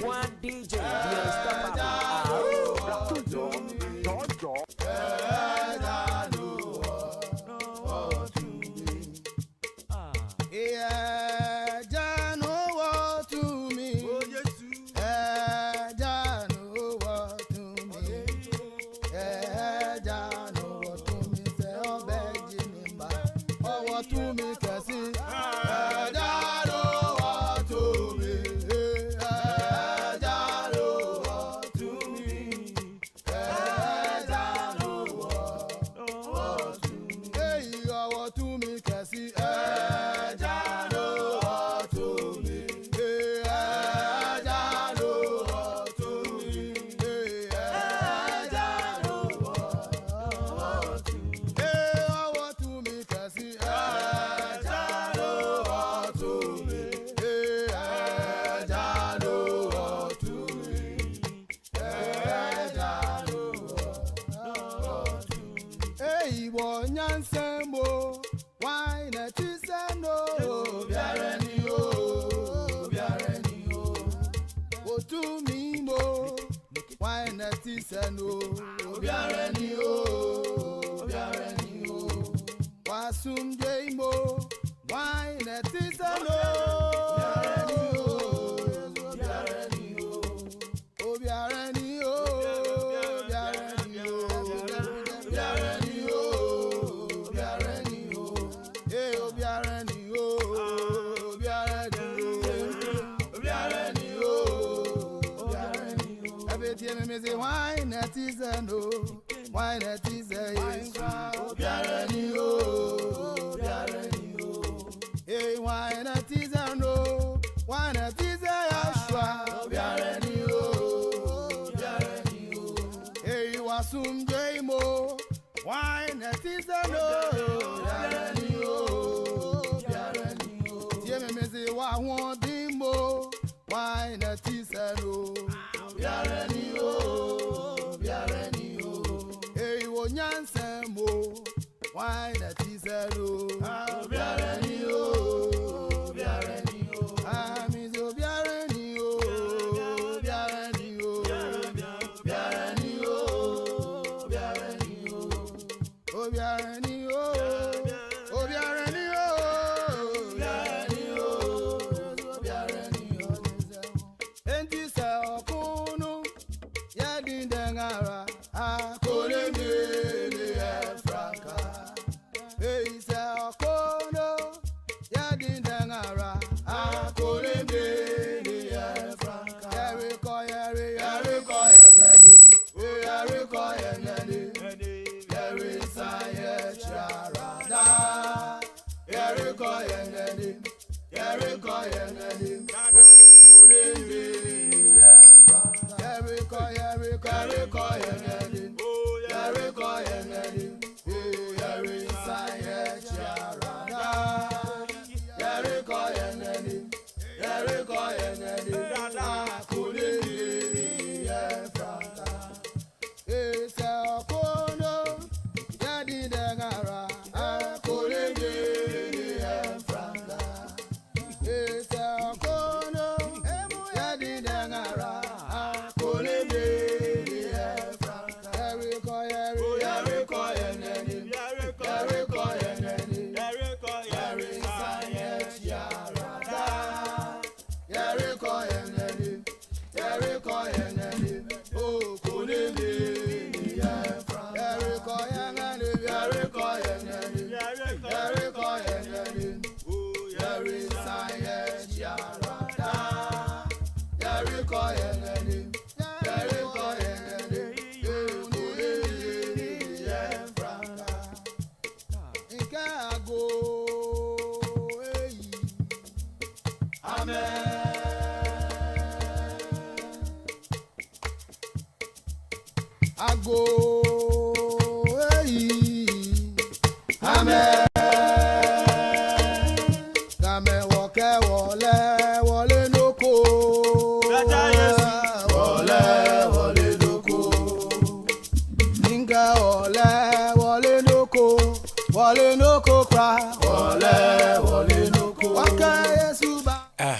one DJ, the unstoppable.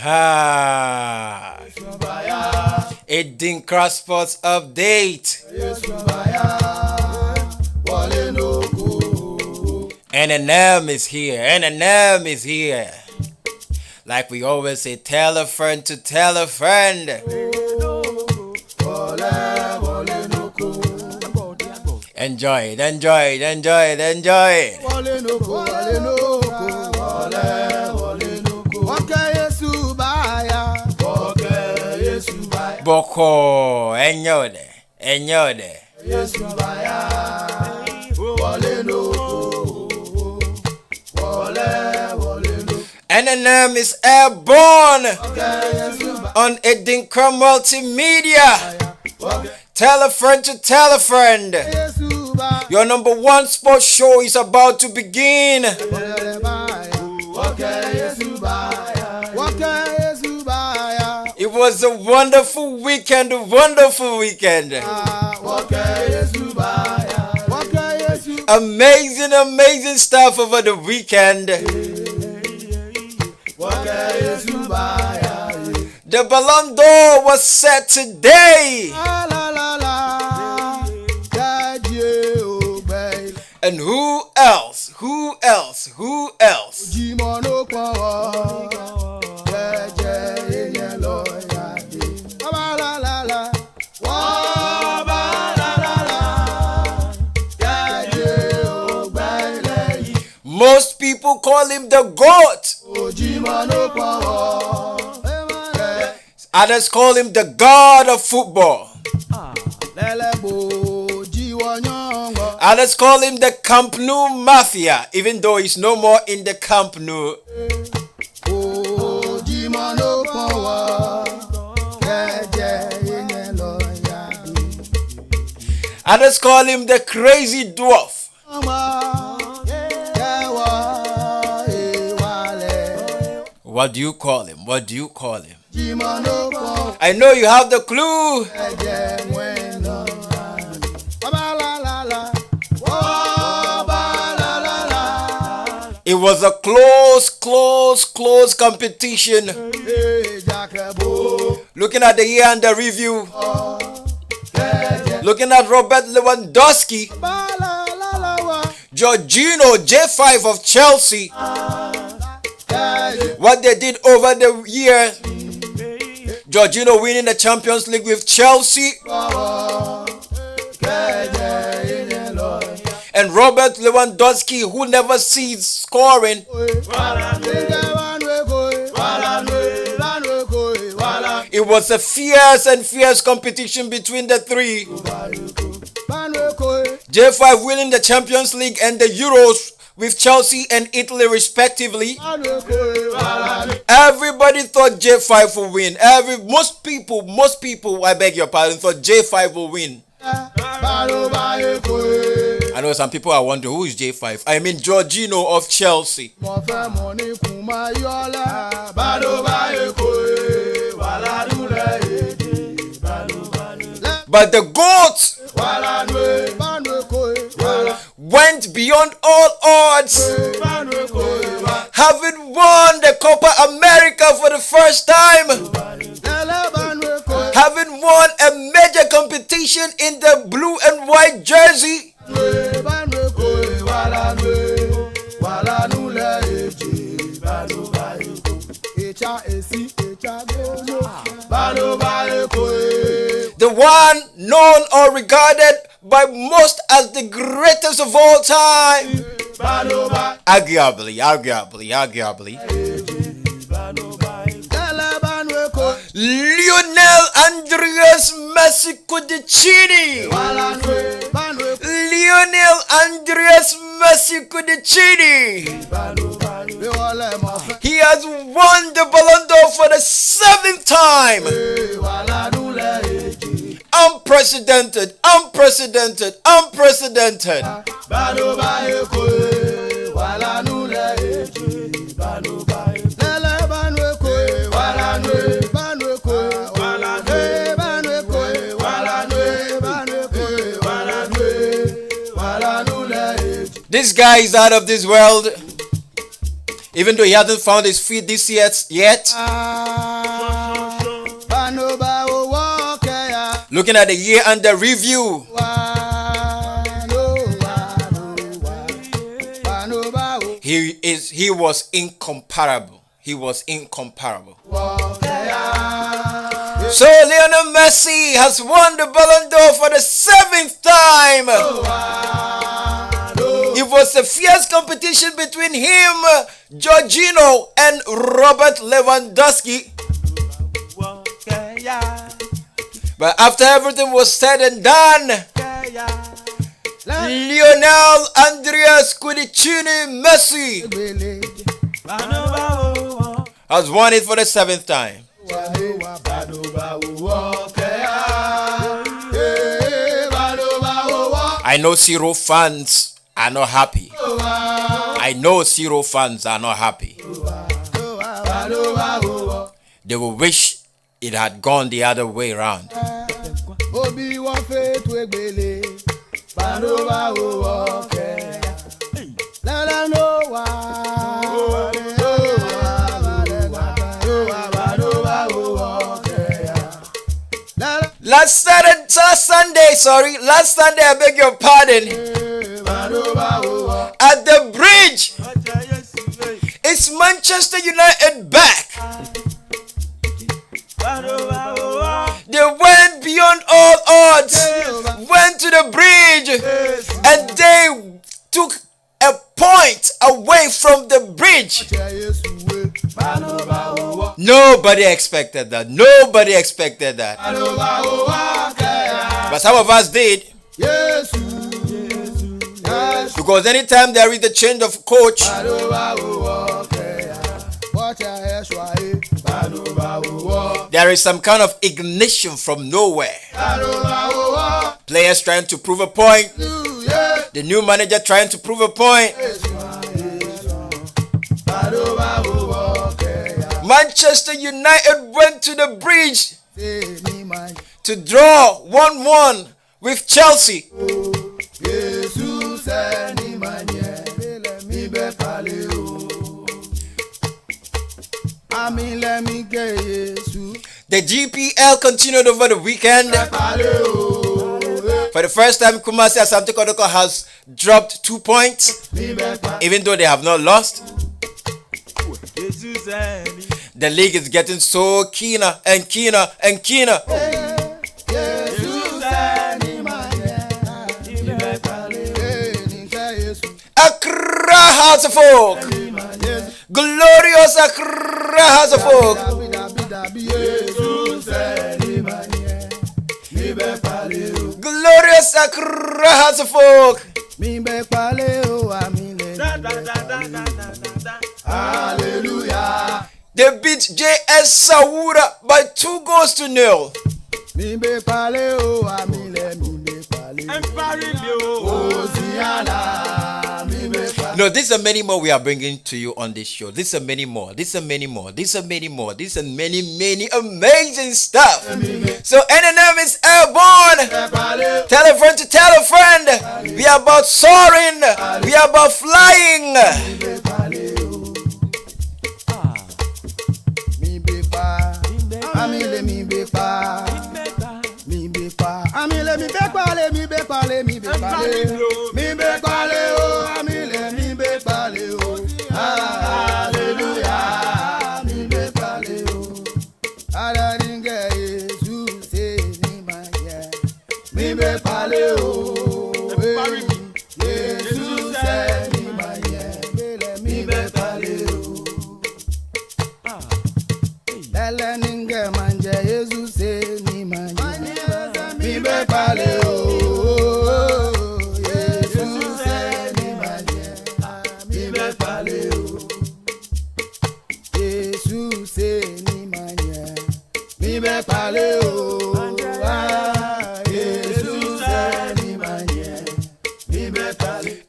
Aha. ADINKRA Sports Update. NNM is here. NNM is here. Like we always say, tell a friend to tell a friend. Enjoy it, enjoy it, enjoy it, enjoy it. Boko, enyode, enyode. NNM is airborne on ADINKRA Multimedia. Tell a friend to tell a friend. Your number one sports show is about to begin. It was a wonderful weekend, Amazing stuff over the weekend. The Ballon d'Or was set today. And who else? Most people call him the GOAT. Others call him the God of football. Others call him the Camp Nou Mafia, even though he's no more in the Camp Nou. Others call him the Crazy Dwarf. What do you call him? I know you have the clue. It was a close competition. Looking at the year under review, looking at Robert Lewandowski, Jorginho, J5 of Chelsea, what they did over the year. Jorginho winning the Champions League with Chelsea, and Robert Lewandowski, who never ceased scoring. It was a fierce competition between the three. J5 winning the Champions League and the Euros with Chelsea and Italy respectively. Everybody thought J5 will win. Most people, I beg your pardon, thought J5 will win. I know some people are wondering, who is J5? I mean Jorginho of Chelsea. But the GOAT went beyond all odds, having won the Copa America for the first time, having won a major competition in the blue and white jersey. The one known or regarded by most as the greatest of all time. Arguably. Lionel Andreas Messi Cudicini. Lionel Andreas Messi Cudicini. He has won the Ballon d'Or for the 7th time. Unprecedented. This guy is out of this world. Even though he hasn't found his feet this yet. Looking at the year under review. He was incomparable. He was incomparable. So Lionel Messi has won the Ballon d'Or for the 7th time. It was a fierce competition between him, Jorginho, and Robert Lewandowski. But after everything was said and done, Lionel Andreas Quidicini Messi has won it for the 7th time. I know Zero fans are not happy. I know Zero fans are not happy. They will wish it had gone the other way around. Last Sunday, I beg your pardon. At the bridge, it's Manchester United back. They went beyond all odds, went to the bridge, and they took a point away from the bridge. Nobody expected that. Nobody expected that. But some of us did. Because anytime there is a change of coach, there is some kind of ignition from nowhere. Players trying to prove a point. The new manager trying to prove a point. Manchester United went to the bridge to draw 1-1 with Chelsea. The GPL continued over the weekend. For the first time, Kumasi Asante Kodoko has dropped 2 points, even though they have not lost. The league is getting so keener and keener and keener. Accra House of Folk, glorious Accra House of Folk. Glorious Accra House of Folk. Hallelujah. They beat JS Sawura by 2-0. No, these are many more we are bringing to you on this show. These are many more. These are many more. These are many more. These are many, many amazing stuff. So NNM is airborne. Tell a friend to tell a friend. We are about soaring. We are about flying.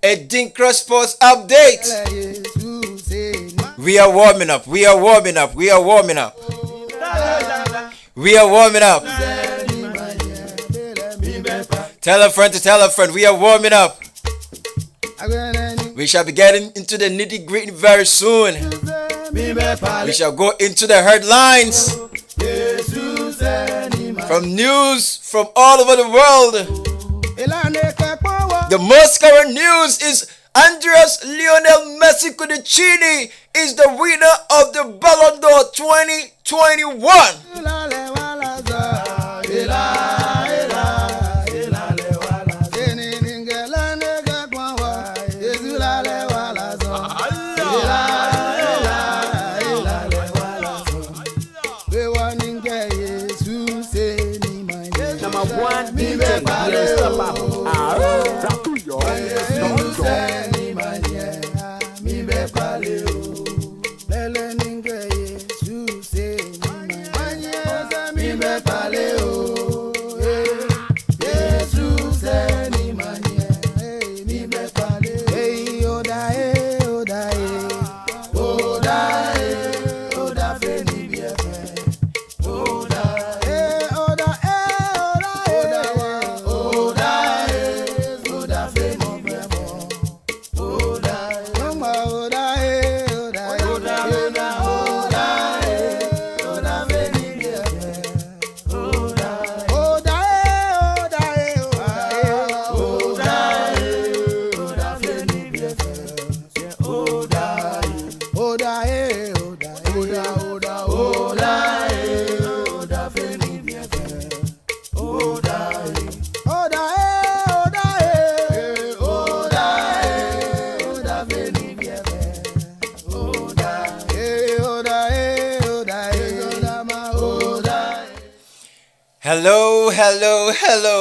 ADINKRA Sports Update. We are warming up. We are warming up. We are warming up. We are warming up. Tell a friend to tell a friend. We are warming up. We shall be getting into the nitty-gritty very soon. We shall go into the headlines. From news from all over the world, the most current news is Andres Lionel Messi Cudicini is the winner of the Ballon d'Or 2021. Number one DJ, the unstoppable.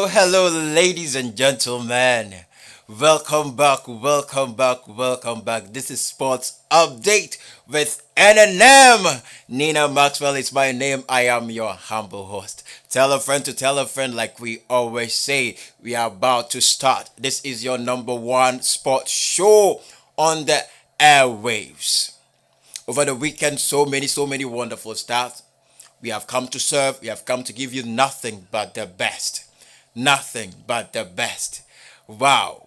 Hello, ladies and gentlemen. Welcome back. This is Sports Update with NNM. Nina Maxwell is my name. I am your humble host. Tell a friend to tell a friend, like we always say. We are about to start. This is your number one sports show on the airwaves. Over the weekend, so many wonderful stuff. We have come to serve. We have come to give you nothing but the best. Nothing but the best. Wow.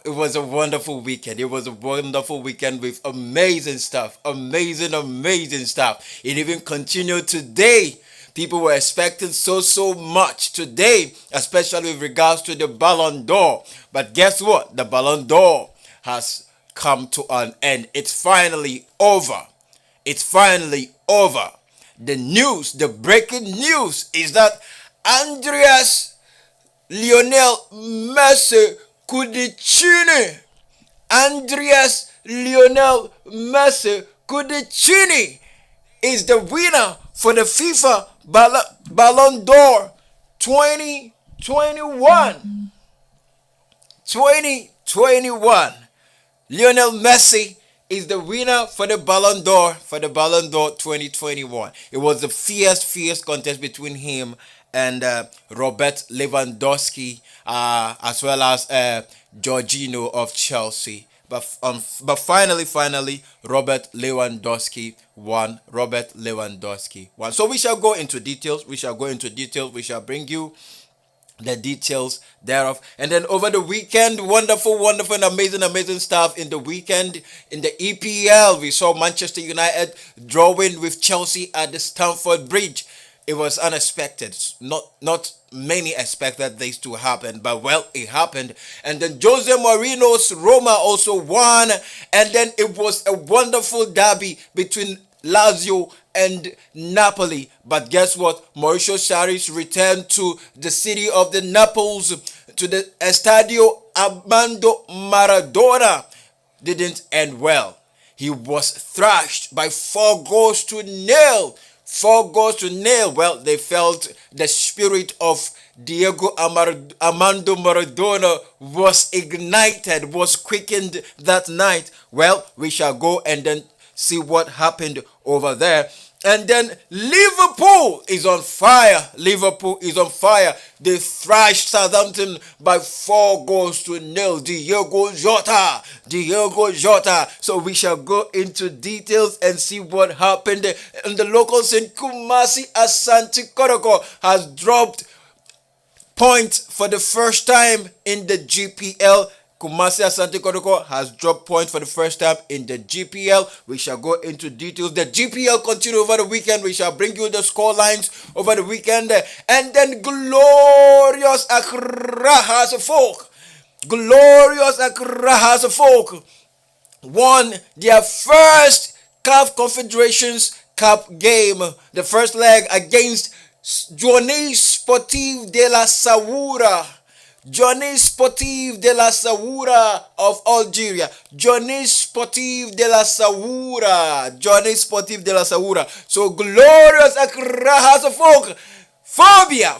It was a wonderful weekend. With amazing stuff. Amazing stuff. It even continued today. People were expecting so much today, especially with regards to the Ballon d'Or. But guess what? The Ballon d'Or has come to an end. It's finally over. The breaking news is that Andreas Lionel Messi Cudicini is the winner for the FIFA Ballon d'Or 2021. Lionel Messi is the winner for the Ballon d'Or 2021. It was a fierce contest between him and Robert Lewandowski, as well as Jorginho of Chelsea. But finally, Robert Lewandowski won. So we shall go into details. We shall bring you the details thereof. And then over the weekend, wonderful and amazing stuff. In the weekend, in the EPL, we saw Manchester United drawing with Chelsea at the Stamford Bridge. It was unexpected. Not many expected this to happen, but well, it happened. And then Jose Mourinho's Roma also won. And then it was a wonderful derby between Lazio and Napoli. But guess what? Mauricio Sarri's return to the city of the Naples, to the Estadio Armando Maradona, didn't end well. He was thrashed by 4-0. Well, they felt the spirit of Diego Armando Maradona was ignited, was quickened that night. Well, we shall go and then see what happened over there. And then Liverpool is on fire. They thrashed Southampton by 4-0. Diego Jota. So we shall go into details and see what happened. And the locals in Kumasi Asante Kotoko has dropped points for the first time in the GPL Kumasi Asante Kotoko has dropped points for the first time in the GPL. We shall go into details. The GPL continue over the weekend. We shall bring you the score lines over the weekend. And then glorious Accra House of Folk. Glorious Accra House of Folk won their first CAF Confederations Cup game. The first leg against Johnny Sportive de la Saoura. Johnny Sportive de la Saoura of Algeria. Johnny Sportive de la Saoura. Johnny Sportive de la Saoura. So glorious Accra House of Folk. Phobia.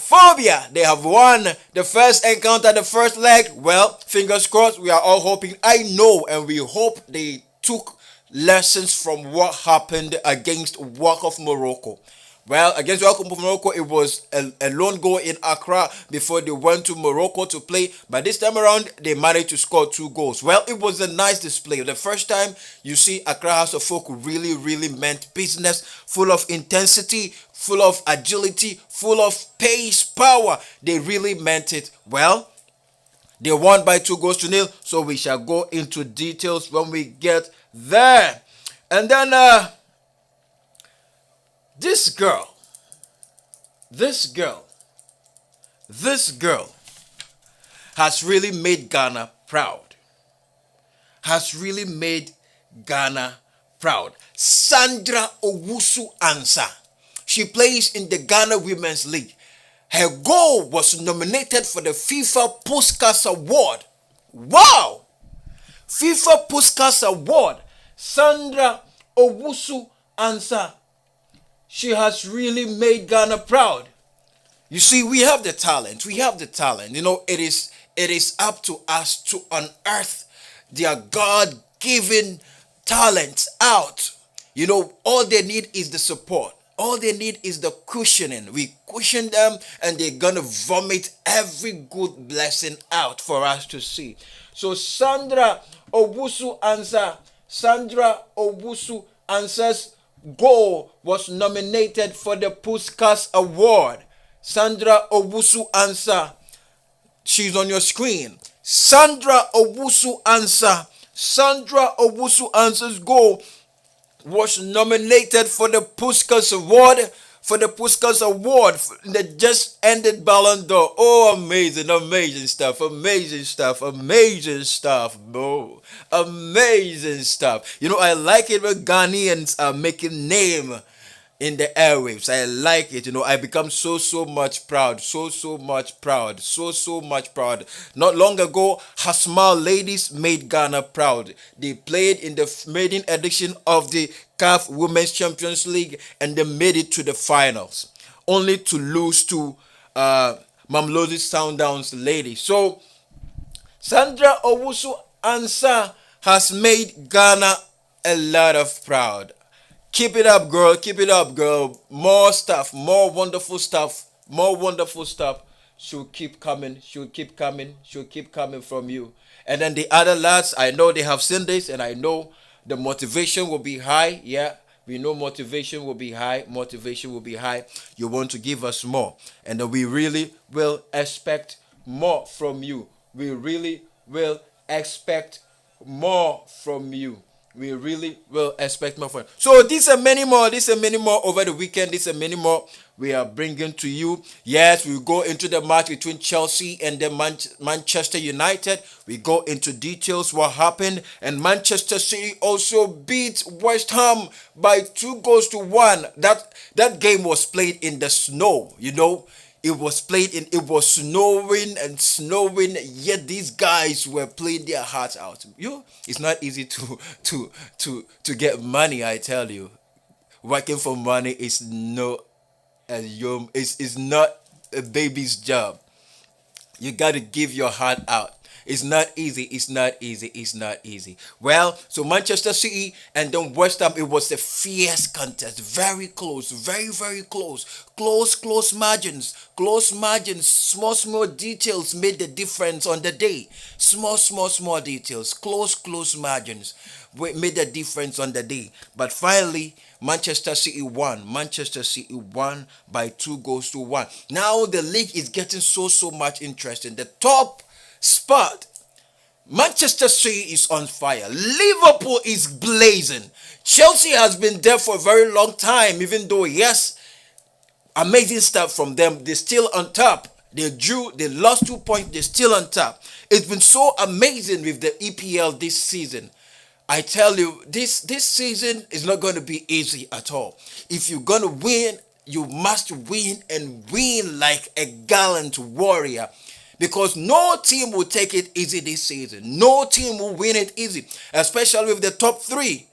They have won the first encounter, the first leg. Well, fingers crossed. We are all hoping. I know and we hope they took lessons from what happened against WAC of Morocco. Well, against WAC of Morocco, it was a lone goal in Accra before they went to Morocco to play. But this time around, they managed to score 2 goals. Well, it was a nice display. The first time you see Accra House of Folk really meant business, full of intensity, full of agility, full of pace, power. They really meant it. Well, they won by 2-0. So we shall go into details when we get there. And then this girl has really made Ghana proud. Sandra Owusu-Ansah. She plays in the Ghana Women's League. Her goal was nominated for the FIFA Puskas Award. Wow! FIFA Puskas Award. Sandra Owusu-Ansah. She has really made Ghana proud. You see, we have the talent. You know, it is up to us to unearth their God-given talents out. You know, all they need is the support. All they need is the cushioning. We cushion them and they're going to vomit every good blessing out for us to see. So Sandra Owusu-Ansah's goal was nominated for the Puskas Award. Sandra Owusu-Ansah. She's on your screen. Sandra Owusu-Ansah's goal was nominated for the Puskas Award. The just ended Ballon d'Or. Oh, amazing stuff, bro. Amazing stuff. You know, I like it when Ghanaians are making name in the airwaves. I like it. You know, I become so much proud. So much proud. Not long ago, Hasmal ladies made Ghana proud. They played in the maiden edition of the CAF Women's Champions League and they made it to the finals, only to lose to Mamelodi Sundowns ladies. So Sandra Owusu-Ansah has made Ghana a lot of proud. Keep it up, girl. More stuff, more wonderful stuff. She'll keep coming from you. And then the other lads, I know they have seen this and I know the motivation will be high. Yeah, we know motivation will be high. You want to give us more. And then we really will expect more from you. So these are many more over the weekend. We are bringing to you. Yes, we go into the match between Chelsea and the Manchester United. We go into details what happened, and Manchester City also beat West Ham by 2-1. That game was played in the snow, you know. It was snowing, yet these guys were playing their hearts out. It's not easy to get money, I tell you. Working for money is not a baby's job. You got to give your heart out. It's not easy. Well, so Manchester City and then West Ham, it was a fierce contest. Very close. Very close. Close margins. Small details made the difference on the day. Small details. Close margins made the difference on the day. But finally, Manchester City won by 2-1. Now the league is getting so much interesting. The top spot Manchester City is on fire. Liverpool is blazing. Chelsea has been there for a very long time, even though, yes, amazing stuff from them. They're still on top. They lost 2 points, they're still on top. It's been so amazing with the EPL this season. I tell you, this season is not going to be easy at all. If you're going to win, you must win and win like a gallant warrior. Because no team will take it easy this season. No team will win it easy. Especially with the top three.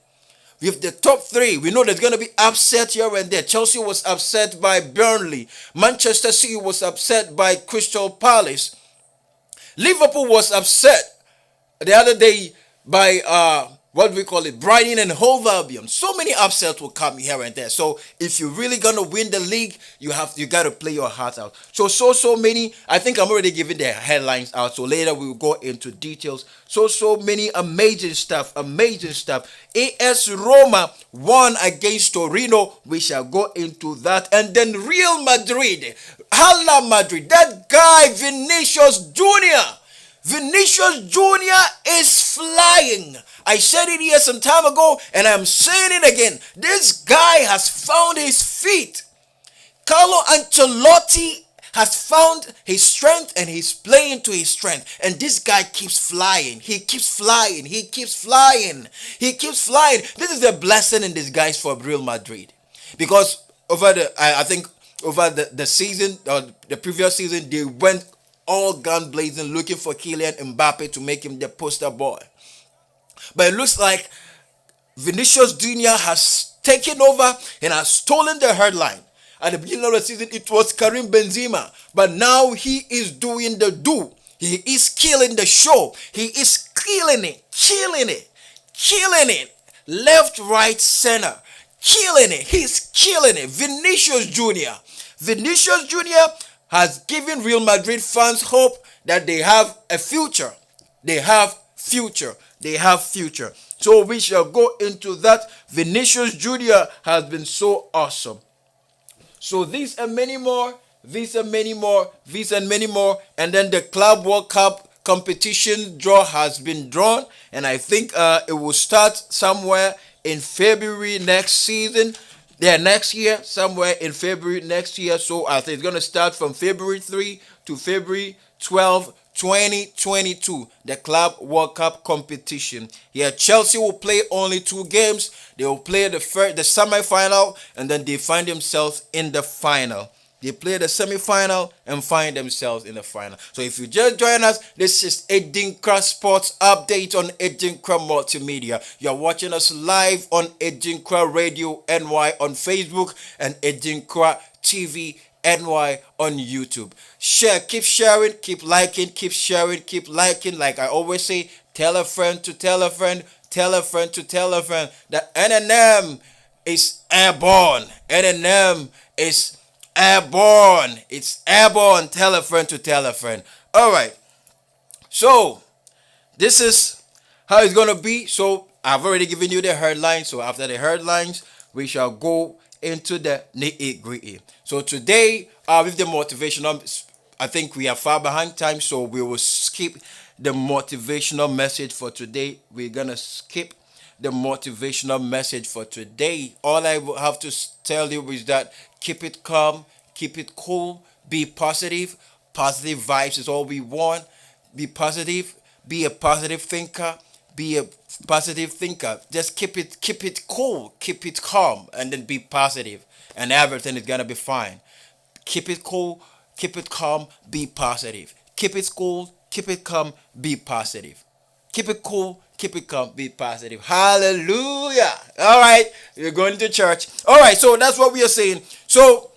With the top three, we know there's going to be upset here and there. Chelsea was upset by Burnley. Manchester City was upset by Crystal Palace. Liverpool was upset the other day by what we call it, Brighton and Hove Albion. So many upsets will come here and there. So if you're really gonna win the league, you gotta play your heart out. So many. I think I'm already giving the headlines out. So later we will go into details. So many amazing stuff. AS Roma won against Torino. We shall go into that. And then Real Madrid, Hala Madrid. That guy Vinicius Junior. Vinicius Junior is flying. I said it here some time ago, and I'm saying it again. This guy has found his feet. Carlo Ancelotti has found his strength, and he's playing to his strength. And this guy keeps flying. He keeps flying. This is a blessing in disguise for Real Madrid, because over the season, or the previous season, they went all gun blazing looking for Kylian Mbappe to make him the poster boy. But it looks like Vinicius Junior has taken over and has stolen the headline. At the beginning of the season, it was Karim Benzema. But now he is doing the do. He is killing the show. He is killing it. Left, right, center. Killing it. He's killing it. Vinicius Junior has given Real Madrid fans hope that they have a future. They have future. So we shall go into that. Vinicius Junior has been so awesome. So these and many more. And then the Club World Cup competition draw has been drawn. And I think it will start somewhere in February next season. Next year, somewhere in February next year. So I think it's going to start from February 3 to February 12, 2022. The Club World Cup competition. Here, Chelsea will play only 2 games. They will play the semi-final, and then they find themselves in the final. They play the semi-final and find themselves in the final. So if you just join us, this is ADINKRA Sports Update on ADINKRA Multimedia. You're watching us live on ADINKRA Radio NY on Facebook and ADINKRA TV NY on YouTube. Share, keep sharing, keep liking, keep sharing, keep liking. Like I always say, tell a friend to tell a friend, tell a friend to tell a friend. The NNM is airborne. NNM is airborne. It's airborne. Tell a friend to tell a friend. All right. So this is how it's going to be. So I've already given you the headlines. So after the headlines, we shall go into the nitty-gritty. So today, with the motivational, I think we are far behind time. So we will skip the motivational message for today. We're going to skip the motivational message for today. All I will have to tell you is that keep it calm, keep it cool, be positive. Positive vibes is all we want. Be positive, be a positive thinker, be a positive thinker. Just keep it cool, keep it calm, and then be positive, and everything is gonna be fine. Keep it cool, keep it calm, be positive. Keep it cool, keep it calm, be positive. Keep it cool, keep it calm, be positive. Hallelujah. All right, you're going to church. All right, so that's what we are saying. So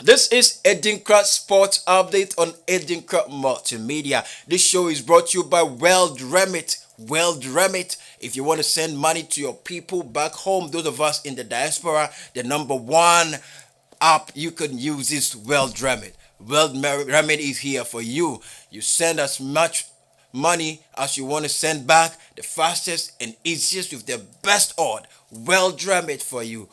this is ADINKRA Sports Update on ADINKRA Multimedia. This show is brought to you by World Remit. If you want to send money to your people back home, those of us in the diaspora, the number one app you can use is World Remit. World Remit is here for you. You send as much money as you want to send back, the fastest and easiest with the best odd. World Remit for you.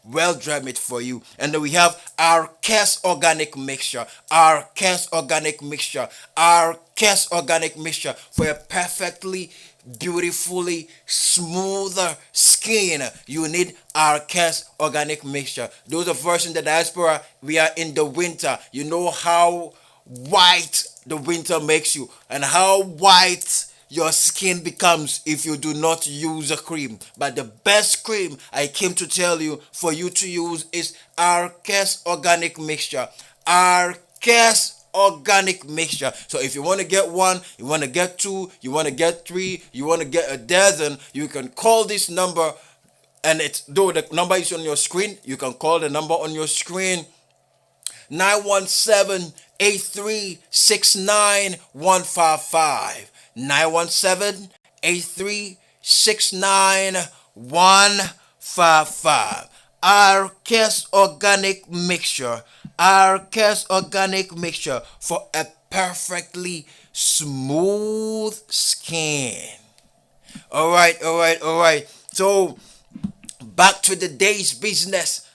well dry meat for you. And then we have our Kes organic mixture, our Kes organic mixture, our Kes organic mixture for a perfectly beautifully smoother skin. You need our Kes organic mixture. Those of us in the diaspora, we are in the winter. You know how white the winter makes you and how white your skin becomes if you do not use a cream. But the best cream I came to tell you for you to use is our Kes organic mixture. Our Kes organic mixture. So if you want to get one, you want to get two, you want to get three, you want to get a dozen, you can call this number, and it's though the number is on your screen, you can call the number on your screen, 917-8369155. 917-8369155. Our Kes organic mixture. Our Kes organic mixture for a perfectly smooth skin. All right. So back to the day's business.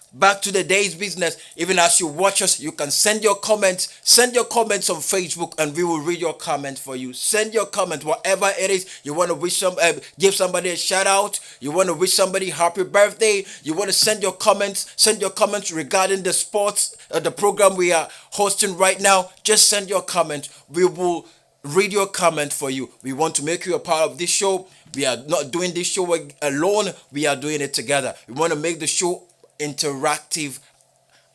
Even as you watch us, you can send your comments on Facebook, and we will read your comments for you. Send your comment, whatever it is. You want to give somebody a shout out, you want to wish somebody happy birthday, you want to send your comments regarding the sports, the program we are hosting right now. Just send your comment. We will read your comment for you. We want to make you a part of this show. We are not doing this show alone, we are doing it together. We want to make the show interactive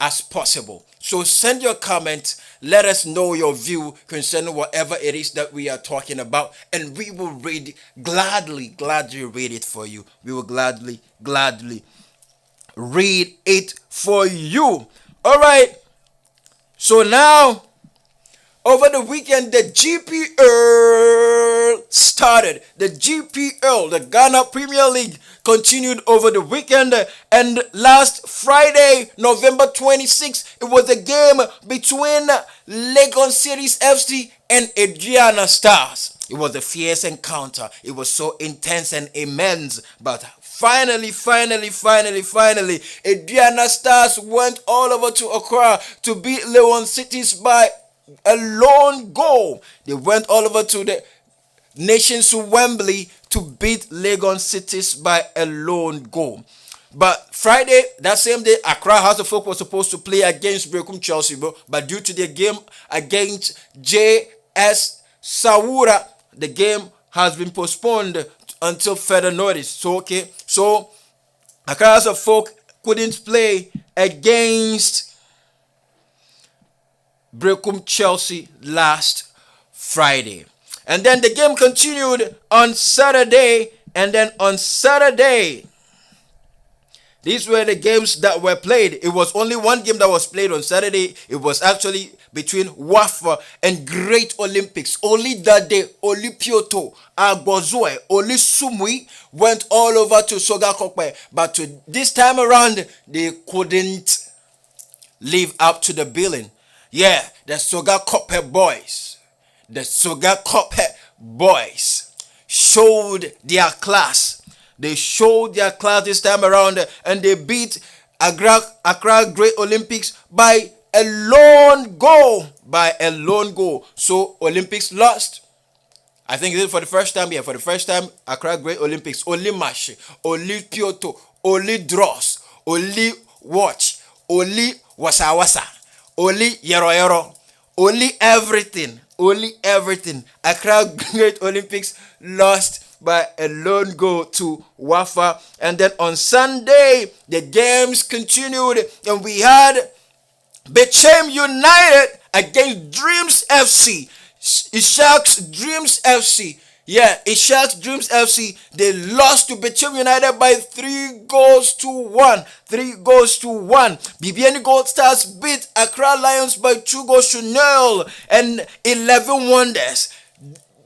as possible. So send your comment, let us know your view concerning whatever it is that we are talking about, and we will gladly read it for you. We will gladly read it for you. All right. So now, over the weekend, the GPL started. The GPL, the Ghana Premier League, continued over the weekend. And last Friday, November 26th, it was a game between Lagos Cities FC and Adriana Stars. It was a fierce encounter. It was so intense and immense. But finally, Adriana Stars went all over to Accra to beat Lagos Cities by a lone goal. They went all over to the nations to Wembley to beat Lagos Cities by a lone goal. But Friday, that same day, Accra House of Folk was supposed to play against Brekum Chelsea, but due to the game against JS Sawura, the game has been postponed until further notice. So Accra House of Folk couldn't play against Brekum Chelsea last Friday. And then the game continued on Saturday. And then on Saturday, these were the games that were played. It was only one game that was played on Saturday. It was actually between Wafa and Great Olympics. Only that day, Oli Pioto, Agbozoe, Oli Sumui went all over to Soga Kokpe. But this time around, they couldn't live up to the billing. Yeah, the Soga Kope boys showed their class. They showed their class this time around, and they beat Accra Great Olympics by a lone goal. So Olympics lost. I think this is for the first time. Yeah, for the first time, Accra Great Olympics. Only Mashi, only Pioto, only Dross, only Watch, only Wasa. Only Yero, only everything. Accra Great Olympics lost by a lone goal to Wafa. And then on Sunday, the games continued, and we had Bechem United against Dreams FC. Ishak's Dreams FC. Yeah, Ishak's Dreams FC, they lost to Bechem United by 3-1. BBN Gold Stars beat Accra Lions by 2-0. And 11 Wonders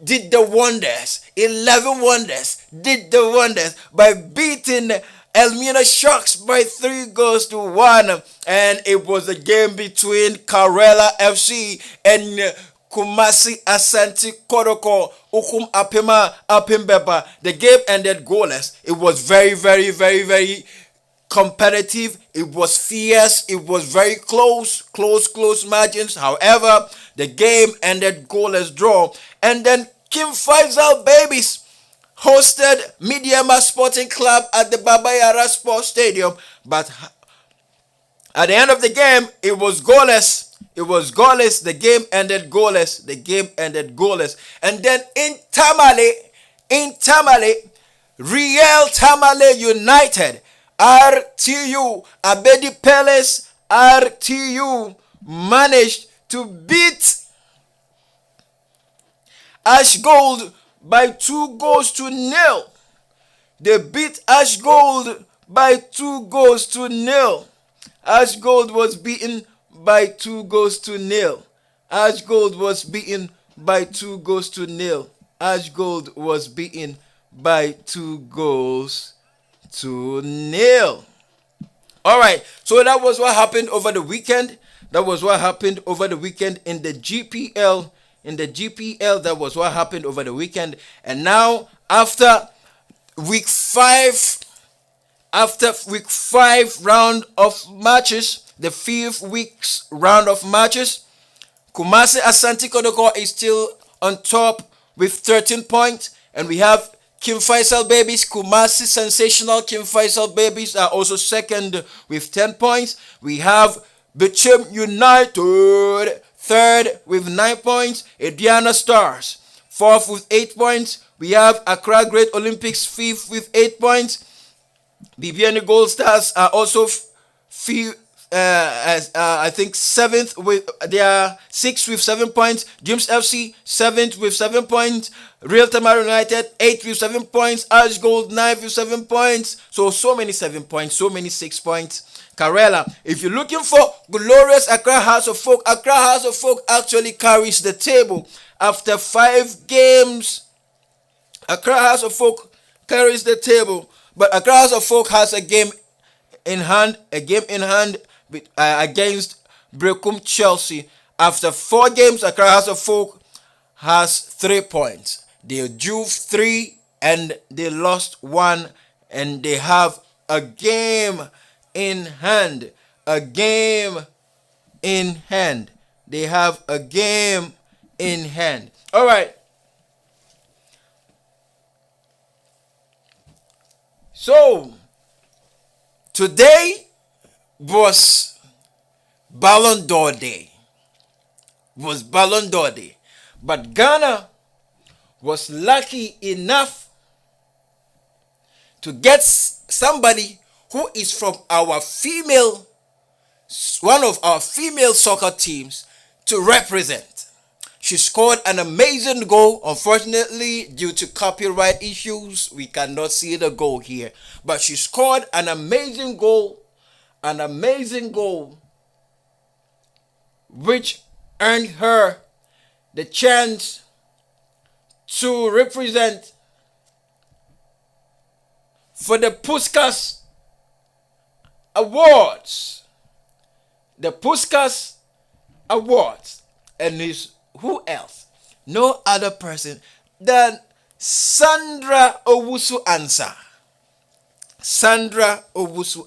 did the wonders. 11 Wonders did the wonders by beating Elmina Sharks by 3-1. And it was a game between Karela FC and Kumasi Asante Kodoko Ukum Apima Apimbeba. The game ended goalless. It was very competitive. It was fierce. It was very close margins. However, the game ended goalless draw. And then Kim Faisal Babies hosted Mediama Sporting Club at the Baba Yara Sports Stadium. But at the end of the game, it was goalless. It was goalless. The game ended goalless. And then in Tamale, Real Tamale United, RTU, Abedi Palace, RTU managed to beat Ash Gold by 2-0. They beat Ash Gold by 2-0. Ash Gold was beaten by 2-0. Ash Gold was beaten by 2-0. Ash Gold was beaten by 2-0. All right, so that was what happened over the weekend. In the GPL. That was what happened over the weekend. And now, after week 5 round of matches, the 5th week's round of matches, Kumasi Asante Kotoko is still on top with 13 points. And we have Kim Faisal Babies, Kumasi Sensational Kim Faisal Babies are also second with 10 points. We have Bichim United third with 9 points. Ediana Stars fourth with 8 points. We have Accra Great Olympics fifth with 8 points. BBN Gold Stars are also I think 7th with they are 6th with 7 points. James FC 7th with 7 points. Real Tamale United 8th with 7 points. Ash Gold 9th with 7 points. So many 7 points, so many 6 points. Karela, if you're looking for glorious Accra House of Folk, Accra House of Folk actually carries the table after 5 games. Accra House of Folk carries the table, but Accra House of Folk has a game in hand against Brecum Chelsea. After 4 games, Accra House of Folk has 3 points. They drew 3 and they lost 1, and they have a game in hand. They have a game in hand. All right. So today was Ballon d'Or Day. But Ghana was lucky enough to get somebody who is from one of our female soccer teams to represent. She scored an amazing goal. Unfortunately, due to copyright issues, we cannot see the goal here. But she scored an amazing goal, which earned her the chance to represent for the Puskas Awards. And is who else? No other person than Sandra Owusu Ansah. Sandra Owusu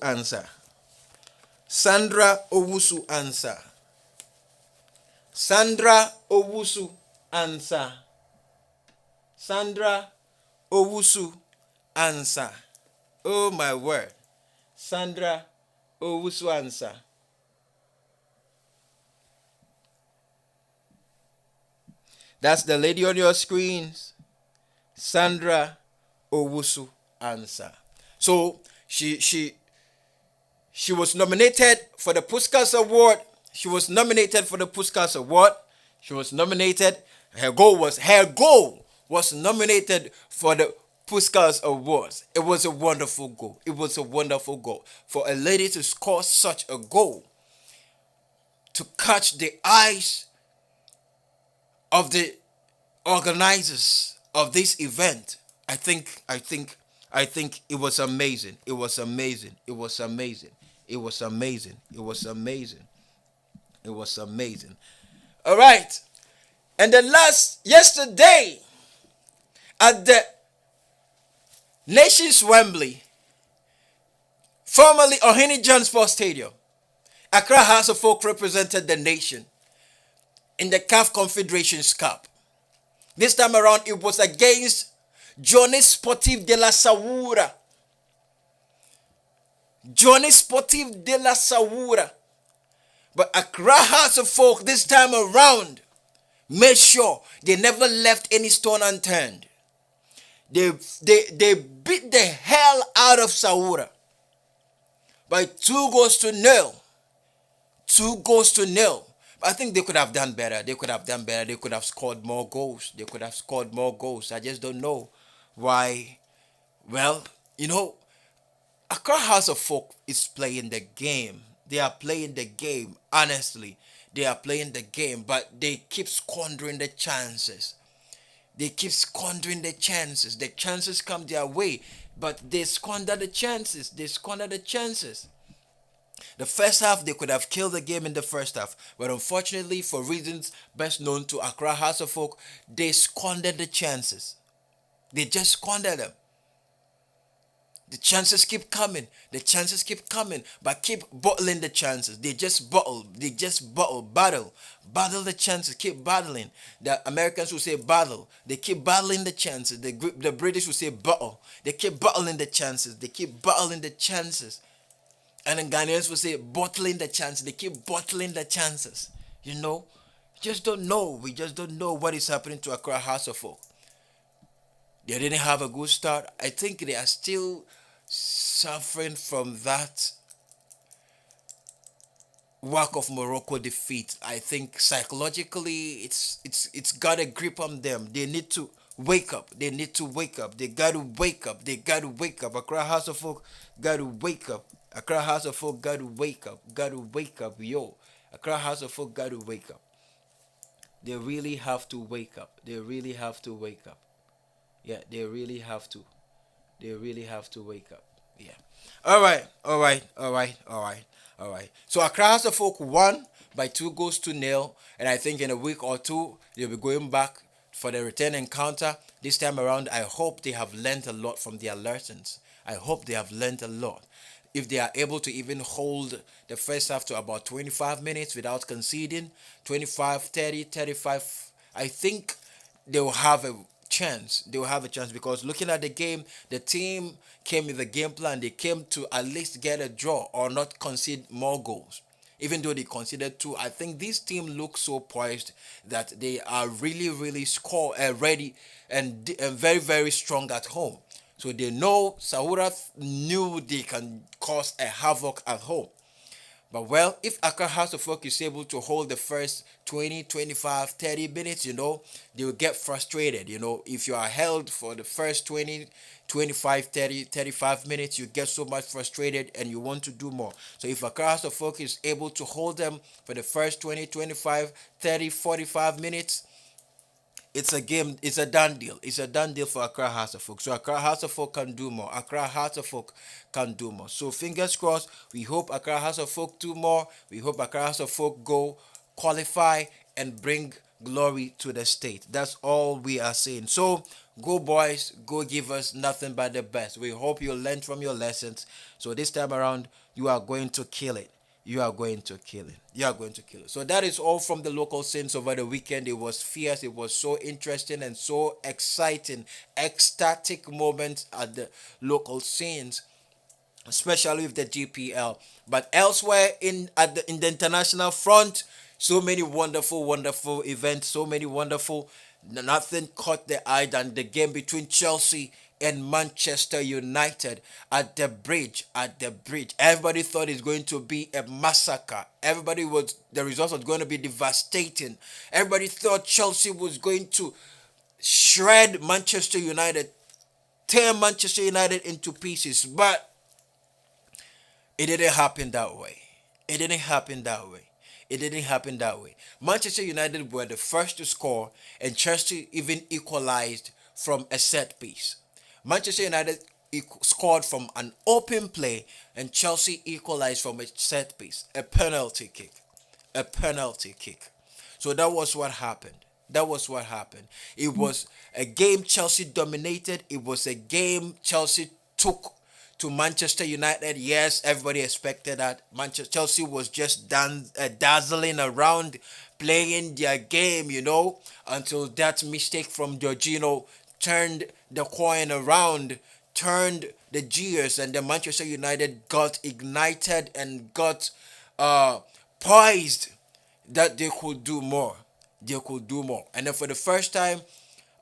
Ansah. Oh my word. Sandra Owusu Ansah. That's the lady on your screens, Sandra Owusu Ansah. So she was nominated for the Puskas Award. Her goal was nominated for the Puskas Awards. It was a wonderful goal. For a lady to score such a goal, to catch the eyes of the organizers of this event. I think it was amazing. All right. And then yesterday at the Nations Wembley, Formerly Ohene John Sports Stadium, Accra House of Folk represented the nation in the CAF Confederations Cup. This time around, it was against Johnny Sportif de la Saoura. Johnny Sportif de la Saoura. But Accra House of Folk this time around made sure they never left any stone unturned. They beat the hell out of Saoura by 2-0. 2-0. But I think they could have done better. They could have scored more goals. I just don't know why. Well, Accra House of Folk is playing the game. They are playing the game, honestly. They are playing the game, but they keep squandering the chances. The chances come their way, but they squander the chances. The first half, they could have killed the game in the first half, but unfortunately, for reasons best known to Accra House of Folk, they squandered the chances. They just squandered them. The chances keep coming, but keep bottling the chances. They just battle, battle the chances, keep battling. The Americans will say battle. They keep battling the chances. The British will say battle. They keep battling the chances. And the Ghanaians will say bottling the chances. They keep bottling the chances. Just don't know. We just don't know what is happening to Accra House of Folk. They didn't have a good start. I think they are still suffering from that whack of Morocco defeat. I think psychologically it's got a grip on them. They need to wake up. They got to wake up. Accra House of Folk got to wake up. Accra House of Folk got to wake up. Yo. Accra House of Folk got to wake up. They really have to wake up. Yeah, they really have to wake up. Yeah. All right. So Accra House of Folk won by 2-0, and I think in a week or two they'll be going back for the return encounter. This time around, I hope they have learned a lot from their lessons. If they are able to even hold the first half to about 25 minutes without conceding, 25, 30, 35, I think they will have a chance. Because looking at the game, the team came with a game plan. They came to at least get a draw or not concede more goals. Even though they conceded 2, I think this team looks so poised that they are really, really ready and very, very strong at home. So they know Saoura knew they can cause a havoc at home. But well, if Accra House of Folk is able to hold the first 20, 25, 30 minutes, they will get frustrated. If you are held for the first 20, 25, 30, 35 minutes, you get so much frustrated and you want to do more. So if Accra House of Folk is able to hold them for the first 20, 25, 30, 45 minutes, it's a done deal. It's a done deal for Accra House of Folk. So Accra House of Folk can do more. So fingers crossed. We hope Accra House of Folk do more. We hope Accra House of Folk go qualify and bring glory to the state. That's all we are saying. So go boys, go give us nothing but the best. We hope you learned from your lessons. So this time around, you are going to kill it. So that is all from the local scenes over the weekend. It was fierce. It was so interesting and so exciting, ecstatic moments at the local scenes, especially with the GPL. But elsewhere in the international front, so many wonderful events, nothing caught the eye than the game between Chelsea and Manchester United at the bridge. Everybody thought it's going to be a massacre. The results was going to be devastating. Everybody thought Chelsea was going to shred Manchester United, tear Manchester United into pieces, but it didn't happen that way. Manchester United were the first to score, and Chelsea even equalized from a set piece. Manchester United scored from an open play, and Chelsea equalized from a set piece, a penalty kick. So that was what happened. It was a game Chelsea dominated. It was a game Chelsea took to Manchester United. Yes, everybody expected that. Manchester Chelsea was just dazzling around, playing their game, until that mistake from Jorginho turned the coin around, turned the gears, and the Manchester United got ignited and got poised that they could do more. They could do more. And then for the first time,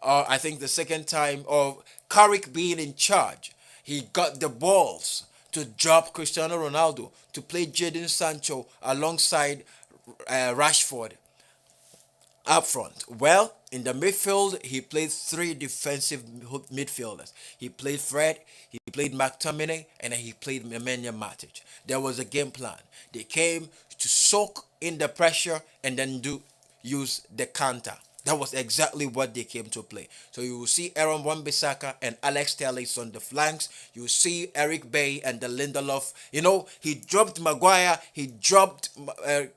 I think the second time of Carrick being in charge, he got the balls to drop Cristiano Ronaldo to play Jadon Sancho alongside Rashford up front. Well, in the midfield, he played three defensive midfielders. He played Fred, he played McTominay, and then he played Nemanja Matic. There was a game plan. They came to soak in the pressure and then use the counter. That was exactly what they came to play. So you will see Aaron Wan-Bissaka and Alex Telles on the flanks. You see Eric Bay and the Lindelof. He dropped Maguire. He dropped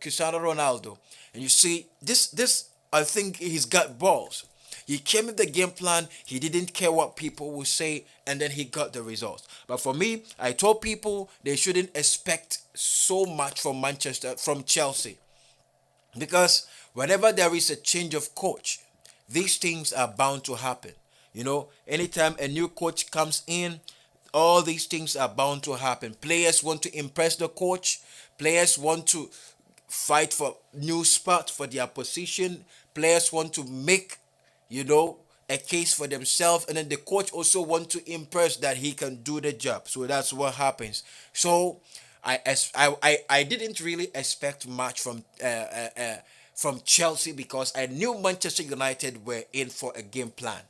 Cristiano Ronaldo. And you see, this I think he's got balls. He came with the game plan. He didn't care what people would say, and then he got the results. But for me, I told people they shouldn't expect so much from Chelsea. Because whenever there is a change of coach, these things are bound to happen. Anytime a new coach comes in, all these things are bound to happen. Players want to impress the coach. Players want to fight for new spots for their position. Players want to make, a case for themselves. And then the coach also wants to impress that he can do the job. So that's what happens. So I didn't really expect much from Chelsea, because I knew Manchester United were in for a game plan,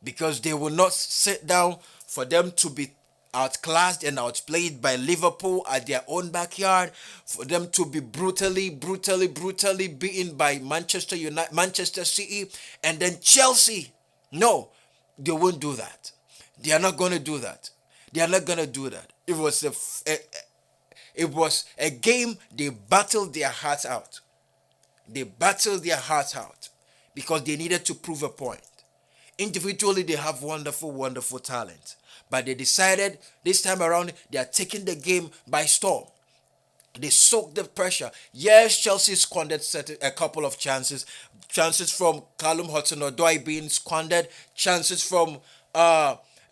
because they will not sit down for them to be outclassed and outplayed by Liverpool at their own backyard, for them to be brutally beaten by Manchester City, and then Chelsea. No, they won't do that. They are not going to do that. They are not going to do that. It was a game they battled their hearts out. They battled their hearts out because they needed to prove a point. Individually, they have wonderful talent. But they decided this time around they are taking the game by storm. They soaked the pressure. Yes, Chelsea squandered a couple of chances. Chances from Callum Hudson-Odoi being squandered. Chances from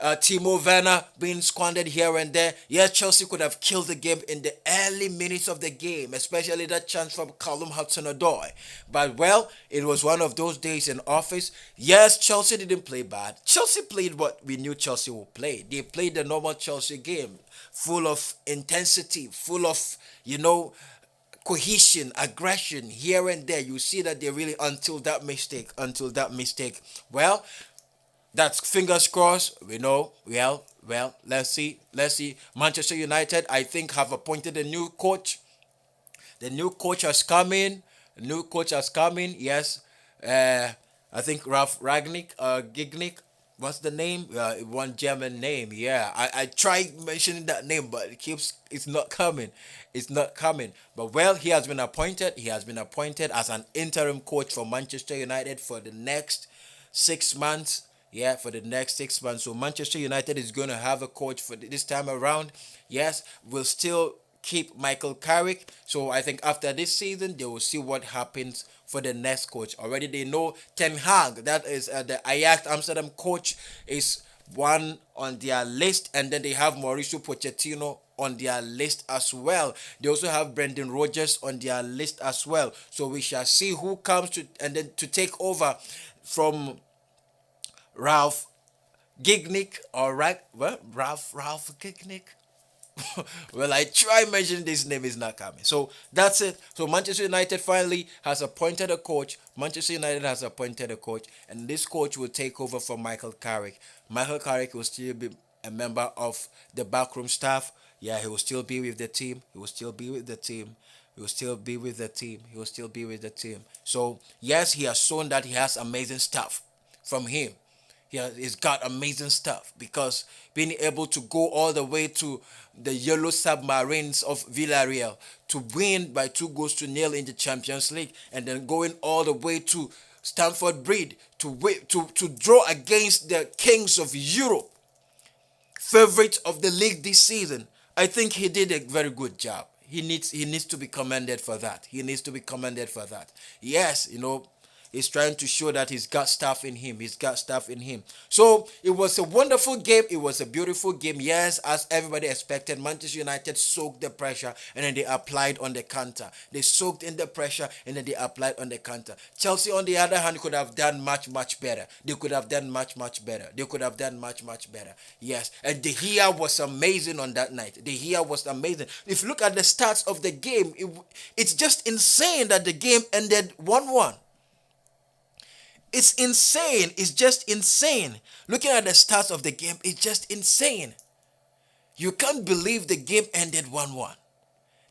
Timo Werner being squandered here and there. Yes, Chelsea could have killed the game in the early minutes of the game, especially that chance from Callum Hudson-Odoi. But, well, it was one of those days in office. Yes, Chelsea didn't play bad. Chelsea played what we knew Chelsea would play. They played the normal Chelsea game, full of intensity, full of, cohesion, aggression here and there. You see that they really, until that mistake. Well, that's fingers crossed. We know. Well, let's see. Manchester United, I think, have appointed a new coach. The new coach has come in. Yes. I think Ralf Gignick. What's the name? One German name. Yeah. I tried mentioning that name, but it's not coming. But, well, he has been appointed. He has been appointed as an interim coach for Manchester United for the next 6 months. Yeah, for the next 6 months. So Manchester United is going to have a coach for this time around. Yes, we'll still keep Michael Carrick. So I think after this season, they will see what happens for the next coach. Already they know Ten Hag, that is the Ajax Amsterdam coach, is one on their list. And then they have Mauricio Pochettino on their list as well. They also have Brendan Rodgers on their list as well. So we shall see who comes to take over from Ralf Gignick. All right. Well, Ralf Gignick. Well, I try mentioning this name is not coming. So that's it. So Manchester United finally has appointed a coach. And this coach will take over from Michael Carrick. Michael Carrick will still be a member of the backroom staff. Yeah, he will still be with the team. So yes, he has shown that he has amazing stuff from him. He's got amazing stuff, because being able to go all the way to the Yellow Submarines of Villarreal to win by 2-0 in the Champions League, and then going all the way to Stamford Bridge to draw against the kings of Europe favorite of the league this season. I think he did a very good job. He needs to be commended for that. He needs to be commended for that. Yes, he's trying to show that he's got stuff in him. He's got stuff in him. So it was a wonderful game. It was a beautiful game. Yes, as everybody expected, Manchester United soaked the pressure and then they applied on the counter. They soaked in the pressure and then they applied on the counter. Chelsea, on the other hand, could have done much, much better. They could have done much, much better. They could have done much, much better. Yes, and De Gea was amazing on that night. De Gea was amazing. If you look at the stats of the game, it's just insane that the game ended 1-1. It's insane. It's just insane. Looking at the stats of the game, it's just insane. You can't believe the game ended 1-1.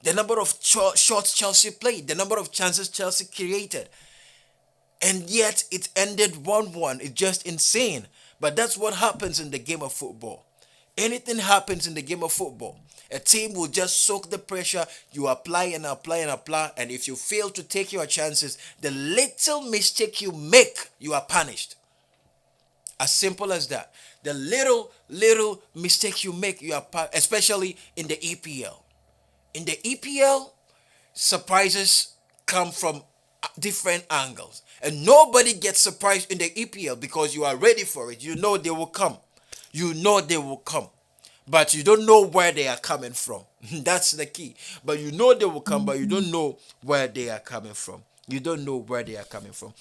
The number of shots Chelsea played, the number of chances Chelsea created, and yet it ended 1-1. It's just insane. But that's what happens in the game of football. Anything happens in the game of football. A team will just soak the pressure. You apply and apply and apply. And if you fail to take your chances, the little mistake you make, you are punished. As simple as that. The little mistake you make, you are punished, especially in the EPL. In the EPL, surprises come from different angles. And nobody gets surprised in the EPL because you are ready for it. You know they will come. You know they will come. But you don't know where they are coming from. That's the key. But you know they will come, but you don't know where they are coming from. You don't know where they are coming from.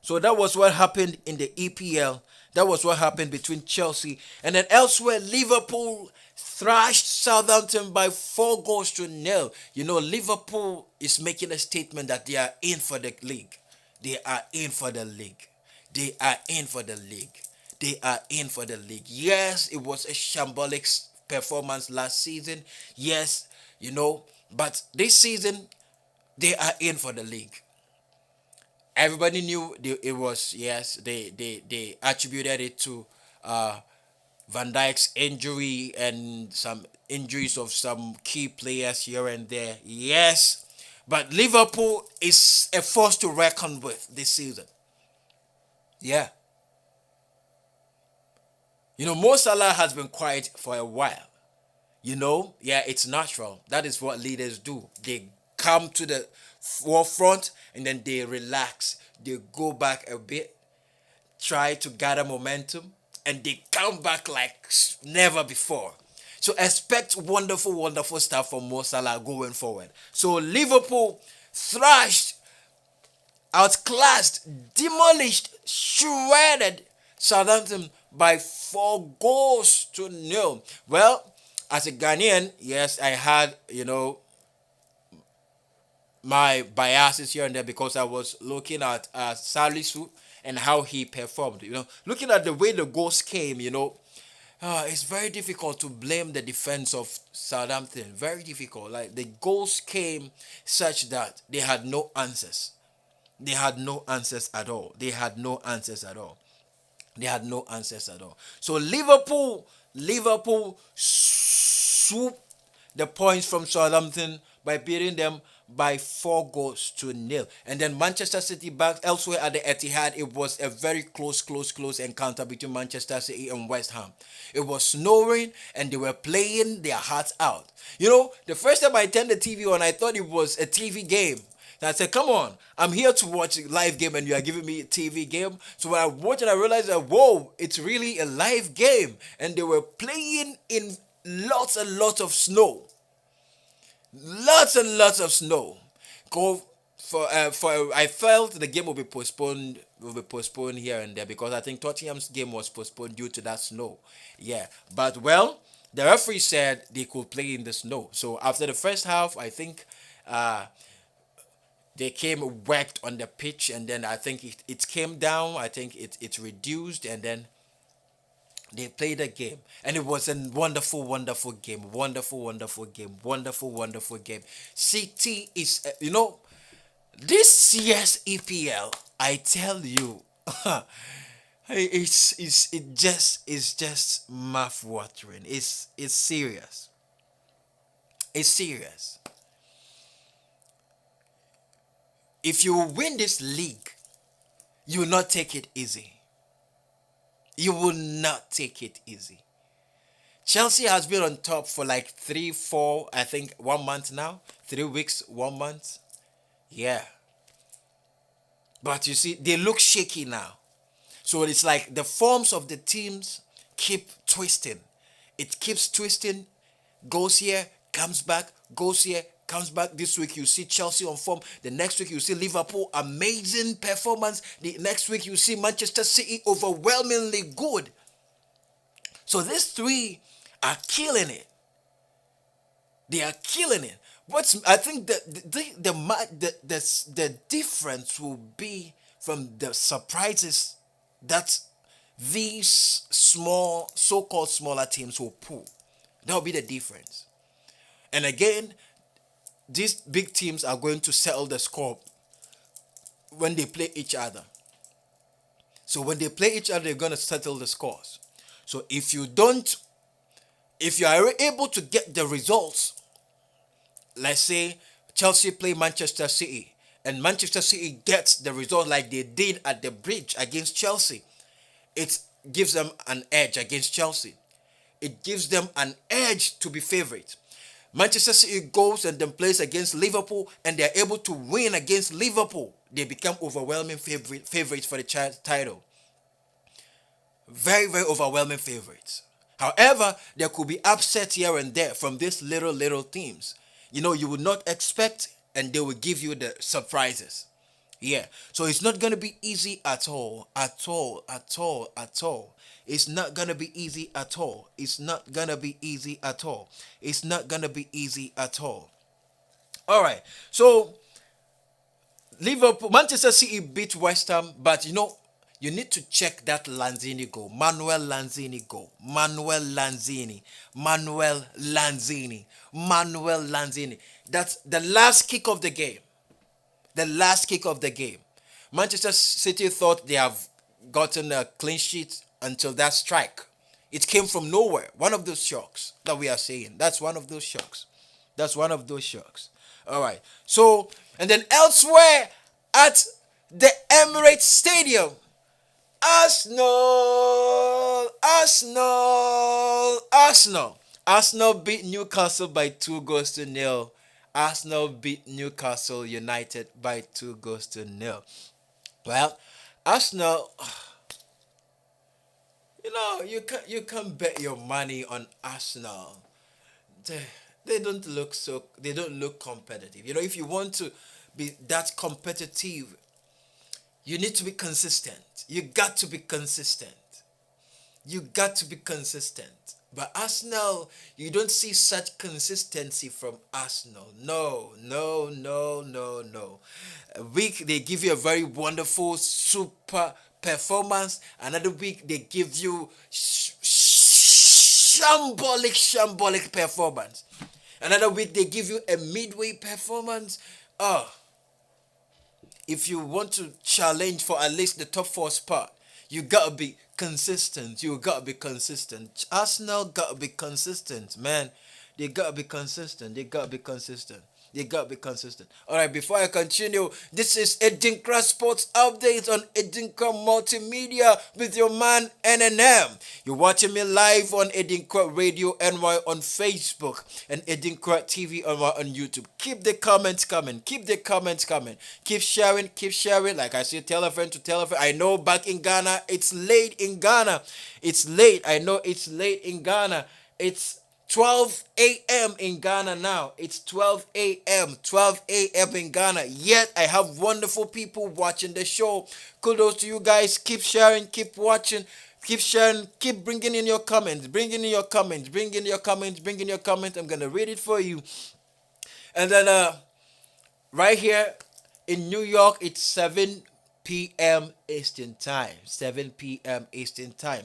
So that was what happened in the EPL. That was what happened between Chelsea. And then elsewhere, Liverpool thrashed Southampton by 4-0. Liverpool is making a statement that they are in for the league. They are in for the league. They are in for the league. They are in for the league. Yes, it was a shambolic performance last season. Yes, but this season, they are in for the league. Everybody knew it was, yes, they attributed it to Van Dijk's injury and some injuries of some key players here and there. Yes, but Liverpool is a force to reckon with this season. Yeah. Mo Salah has been quiet for a while. Yeah, it's natural. That is what leaders do. They come to the forefront and then they relax. They go back a bit, try to gather momentum, and they come back like never before. So expect wonderful, wonderful stuff from Mo Salah going forward. So Liverpool thrashed, outclassed, demolished, shredded Southampton by 4-0. Well, as a Ghanaian, yes, I had, my biases here and there because I was looking at Salisu and how he performed. Looking at the way the goals came, it's very difficult to blame the defense of Southampton. Very difficult. Like the goals came such that they had no answers. They had no answers at all. They had no answers at all. They had no answers at all. So Liverpool swooped the points from Southampton by beating them by 4-0. And then Manchester City back elsewhere at the Etihad. It was a very close encounter between Manchester City and West Ham. It was snowing and they were playing their hearts out. The first time I turned the TV on, I thought it was a TV game. And I said, come on, I'm here to watch a live game and you are giving me a TV game. So when I watched it, I realized that, whoa, it's really a live game. And they were playing in lots and lots of snow. Lots and lots of snow. I felt the game will be postponed here and there because I think Tottenham's game was postponed due to that snow. Yeah, but well, the referee said they could play in the snow. So after the first half, I think they came wet on the pitch, and then I think it came down. I think it reduced, and then they played a game, and it was a wonderful game. Wonderful game. City is, this year's EPL. I tell you, it's just mouth watering. It's serious. It's serious. If you win this league, you will not take it easy. You will not take it easy. Chelsea has been on top for like 3, 4, I think 1 month now. 3 weeks, 1 month. Yeah. But you see, they look shaky now. So it's like the forms of the teams keep twisting. It keeps twisting, goes here, comes back, goes here, comes back. This week you see Chelsea on form. The next week you see Liverpool, amazing performance. The next week you see Manchester City, overwhelmingly good. So these three are killing it. They are killing it. I think the difference will be from the surprises that these small, so-called smaller teams will pull. That will be the difference. And again, these big teams are going to settle the score when they play each other. So when they play each other, they're going to settle the scores. So if you are able to get the results, let's say Chelsea play Manchester City, and Manchester City gets the result like they did at the bridge against Chelsea, it gives them an edge against Chelsea. It gives them an edge to be favorite. Manchester City goes and then plays against Liverpool, and they're able to win against Liverpool. They become overwhelming favorites for the title. Very, very overwhelming favorites. However, there could be upsets here and there from these little teams. You would not expect, and they will give you the surprises. Yeah. So it's not going to be easy at all. At all. It's not going to be easy at all. It's not going to be easy at all. It's not going to be easy at all. All right. So Manchester City beat West Ham, but you need to check that Lanzini goal. Manuel Lanzini. That's the last kick of the game. Manchester City thought they have gotten a clean sheet until that strike. It came from nowhere. One of those shocks that we are saying. That's one of those shocks. All right. So, and then elsewhere at the Emirates Stadium, Arsenal beat Newcastle by 2-0. Arsenal beat Newcastle United by 2-0. Well, Arsenal, you can't bet your money on Arsenal. They don't look competitive. If you want to be that competitive, you need to be consistent. You got to be consistent. But Arsenal, you don't see such consistency from Arsenal. No. A week they give you a very wonderful, super performance. Another week they give you shambolic performance. Another week they give you a midway performance. If you want to challenge for at least the top 4 spot, you gotta be consistent. Arsenal gotta be consistent, man. They gotta be consistent. All right, before I continue, this is ADINKRA Sports Updates on ADINKRA Multimedia with your man NNM. You're watching me live on ADINKRA Radio NY on Facebook and ADINKRA TV NY on YouTube. Keep the comments coming. Keep sharing. Like I say, tell a friend to tell a friend. I know back in Ghana, it's late in Ghana. I know it's late in Ghana. It's 12 a.m. in Ghana now. It's 12 a.m. in Ghana. Yet I have wonderful people watching the show. Kudos to you guys. Keep sharing, keep watching, keep sharing, keep bringing in your comments. I'm going to read it for you. And then right here in New York, it's 7 p.m. Eastern Time.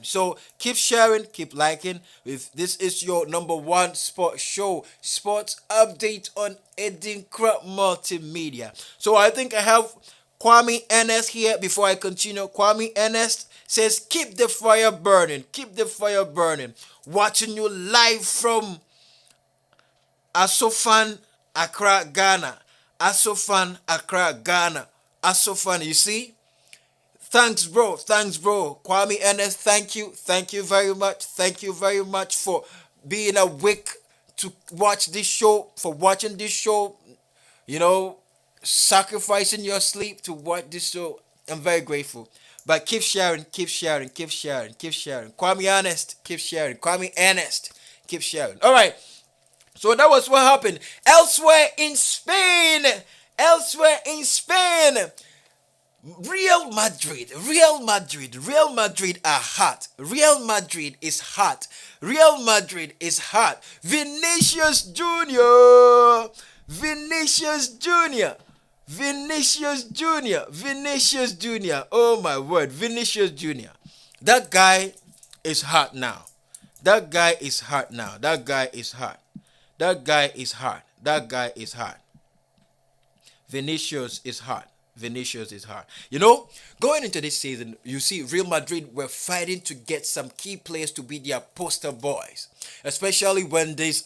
So keep sharing, keep liking. This is your number one sports show, sports update on ADINKRA Multimedia. So I think I have Kwame Ernest here. Before I continue, Kwame Ernest says, keep the fire burning. Watching you live from Asofan, Accra, Ghana. Asofan, you see? Thanks, bro. Kwame Ernest, thank you very much. For being awake to watch this show, for watching this show, you know, sacrificing your sleep to watch this show. I'm very grateful. But keep sharing, keep sharing, keep sharing, keep sharing. Kwame Honest, keep sharing. Kwame Honest, keep sharing. All right. So that was what happened. Elsewhere in Spain, Real Madrid, Real Madrid are hot. Real Madrid is hot. Real Madrid is hot. Vinicius Junior, Vinicius Junior, Vinicius Junior, Vinicius Junior. Oh my word, Vinicius Junior. That guy is hot now. That guy is hot now. That guy is hot. That guy is hot. That guy is hot. Vinicius is hot. Vinicius is hard. You know, going into this season, you see Real Madrid were fighting to get some key players to be their poster boys, especially when this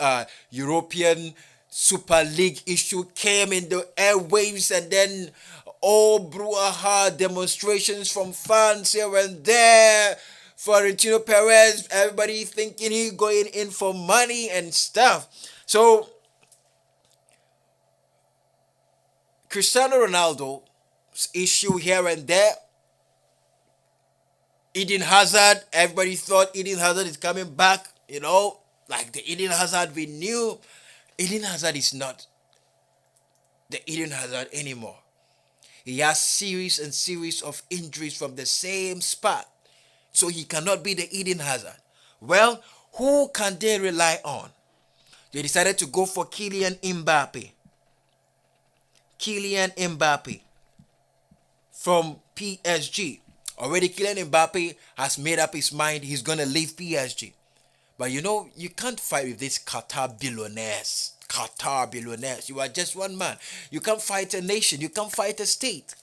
European Super League issue came in the airwaves, and then all brouhaha demonstrations from fans here and there. Florentino Perez, everybody thinking he going in for money and stuff. So Cristiano Ronaldo issue here and there. Eden Hazard, everybody thought Eden Hazard is coming back, you know, like the Eden Hazard we knew. Eden Hazard is not the Eden Hazard anymore. He has series and series of injuries from the same spot, so he cannot be the Eden Hazard. Well, who can they rely on? They decided to go for Kylian Mbappe. Kylian Mbappe from PSG. Already Kylian Mbappe has made up his mind he's going to leave PSG. But you know, you can't fight with these Qatar billionaires. Qatar billionaires. You are just one man. You can't fight a nation. You can't fight a state.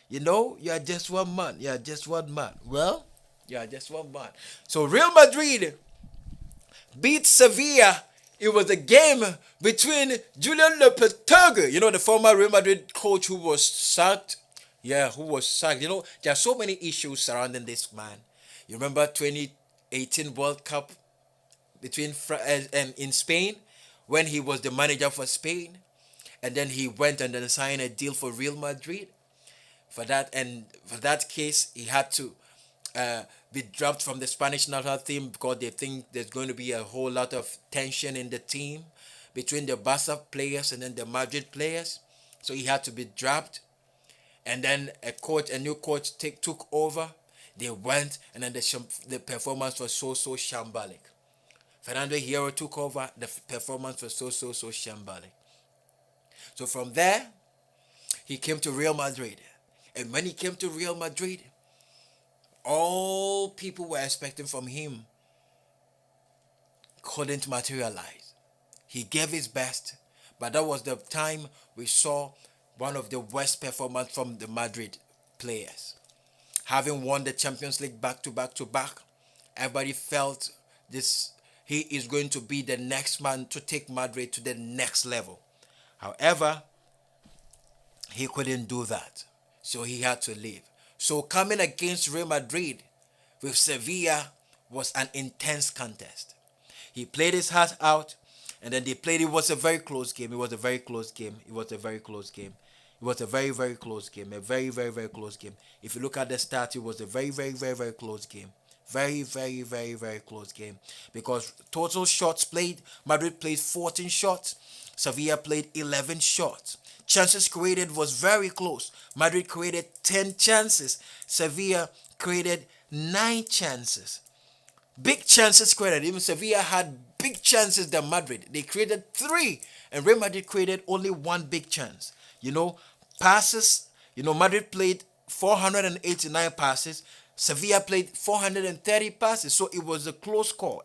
You know, you are just one man. You are just one man. Well, you are just one man. So Real Madrid beat Sevilla. It was a game between Julian Lopetegui, you know, the former Real Madrid coach who was sacked. Yeah, who was sacked. You know, there are so many issues surrounding this man. You remember 2018 World Cup between in Spain, when he was the manager for Spain, and then he went and then signed a deal for Real Madrid. For that case, he had to be dropped from the Spanish national team because they think there's going to be a whole lot of tension in the team between the Barca players and then the Madrid players. So he had to be dropped. And then a new coach took over. They went, and then the performance was so shambolic. Fernando Hierro took over. The performance was so shambolic. So from there, he came to Real Madrid. And when he came to Real Madrid, all people were expecting from him couldn't materialize. He gave his best, but that was the time we saw one of the worst performances from the Madrid players. Having won the Champions League back to back, everybody felt he is going to be the next man to take Madrid to the next level. However, he couldn't do that, so he had to leave. So coming against Real Madrid with Sevilla was an intense contest. He played his heart out, and then they played. It was a very close game. It was a very close game. It was a very close game. It was a very close game. A very close game. If you look at the stats, it was a very close game. Very close game. Because total shots played, Madrid played 14 shots. Sevilla played 11 shots. Chances created was very close. Madrid created 10 chances. Sevilla created 9 chances. Big chances created. Even Sevilla had big chances than Madrid. They created 3, and Real Madrid created only 1 big chance. You know, passes. You know, Madrid played 489 passes. Sevilla played 430 passes. So it was a close call.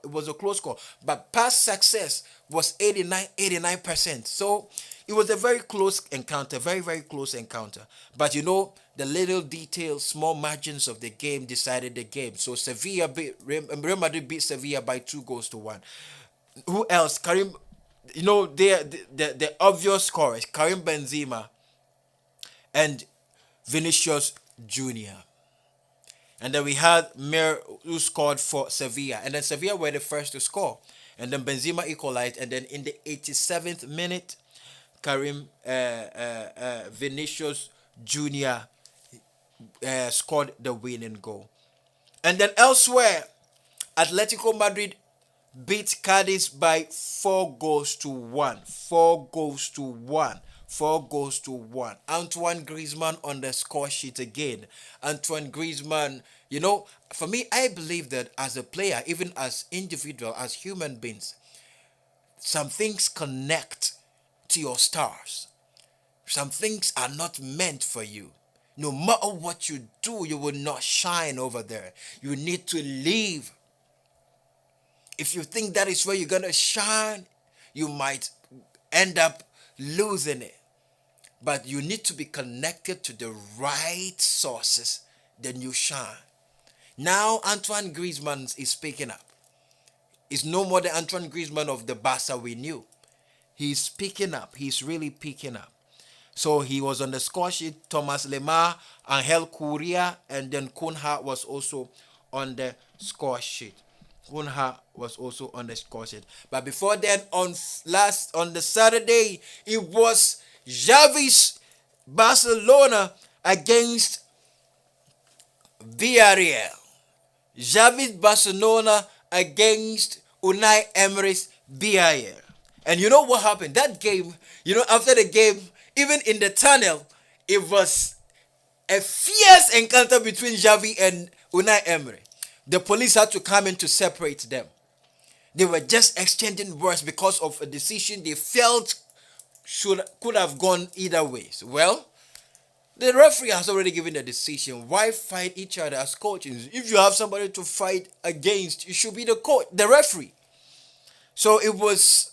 But pass success was 89%. So it was a very close encounter. Very close encounter. But you know, the little details, small margins of the game decided the game. So Real Madrid beat Sevilla by 2-1. Who else? Karim. You know, the obvious scorers, Karim Benzema and Vinicius Junior. And then we had Mir, who scored for Sevilla. And then Sevilla were the first to score. And then Benzema equalized. And then in the 87th minute, Karim Vinicius Jr. Scored the winning goal. And then elsewhere, Atletico Madrid beat Cadiz by 4 goals to 1. 4 goals to 1. 4 goals to 1. Antoine Griezmann on the score sheet again. Antoine Griezmann, for me, I believe that as a player, even as individual, as human beings, some things connect to your stars. Some things are not meant for you. No matter what you do, you will not shine over there. You need to leave. If you think that is where you're going to shine, you might end up losing it. But you need to be connected to the right sources, then you shine. Now Antoine Griezmann is picking up. It's no more the Antoine Griezmann of the Barca we knew. He's picking up. He's really picking up. So he was on the score sheet. Thomas Lemar, Angel Correa, and then Cunha was also on the score sheet. Cunha was also on the score sheet. But before then, on the Saturday, it was Xavi's Barcelona against Villarreal. Xavi's Barcelona against Unai Emery's Villarreal. And you know what happened? That game, after the game, even in the tunnel, it was a fierce encounter between Xavi and Unai Emery. The police had to come in to separate them. They were just exchanging words because of a decision they felt could have gone either ways. Well, the referee has already given the decision. Why fight each other as coaches? If you have somebody to fight against, it should be the referee. So it was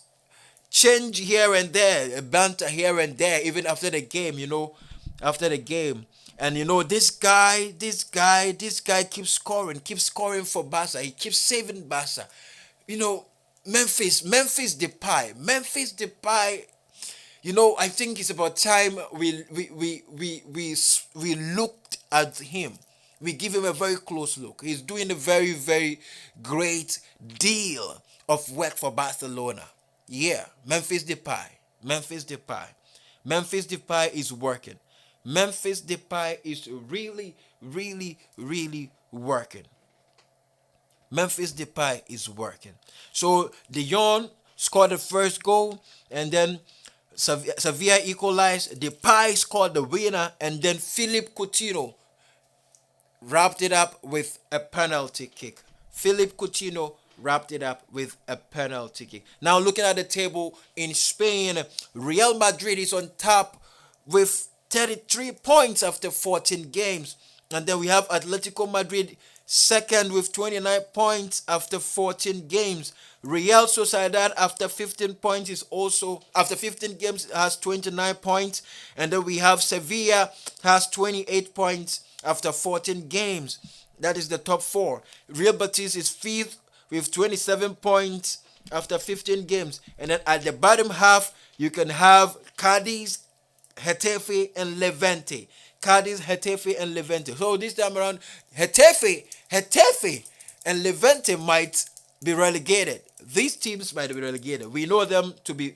change here and there, a banter here and there, even after the game, after the game. And this guy keeps scoring for Barca. He keeps saving Barca. Memphis Depay. I think it's about time we looked at him. We give him a very close look. He's doing a very, very great deal of work for Barcelona. Yeah, Memphis Depay is working. Memphis Depay is really, really, really working. Memphis Depay is working. So De Jong scored the first goal, and then Sevilla equalized. Depay scored the winner, and then Philippe Coutinho wrapped it up with a penalty kick. Now looking at the table in Spain, Real Madrid is on top with 33 points after 14 games. And then we have Atletico Madrid second with 29 points after 14 games. Real Sociedad after 15 games has 29 points. And then we have Sevilla has 28 points after 14 games. That is the top four. Real Betis is fifth with 27 points after 15 games. And then at the bottom half, you can have Cadiz, Getafe, and Levante. So this time around, Getafe, and Levante might be relegated. These teams might be relegated. We know them to be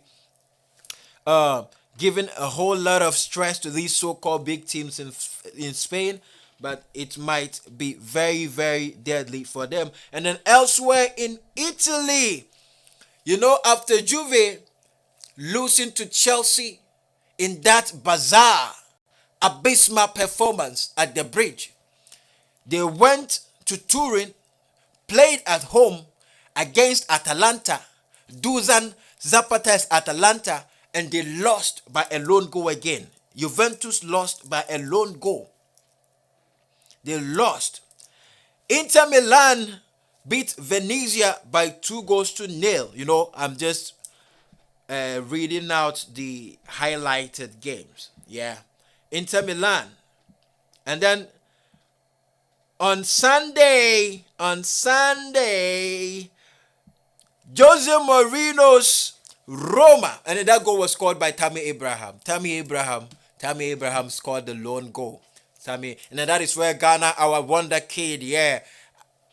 giving a whole lot of stress to these so-called big teams in Spain, but it might be very, very deadly for them. And then elsewhere in Italy, after Juve losing to Chelsea in that bizarre, abysmal performance at the bridge, they went to Turin, played at home against Atalanta, Dusan Zapata's Atalanta, and they lost by a lone goal again. Juventus lost by a lone goal. They lost. Inter Milan beat Venezia by 2-0. I'm just reading out the highlighted games. Yeah. Inter Milan. And then on Sunday, Jose Mourinho's Roma, and then that goal was scored by Tammy Abraham. Tammy Abraham scored the lone goal Sammy. And that is where Ghana, our wonder kid, yeah,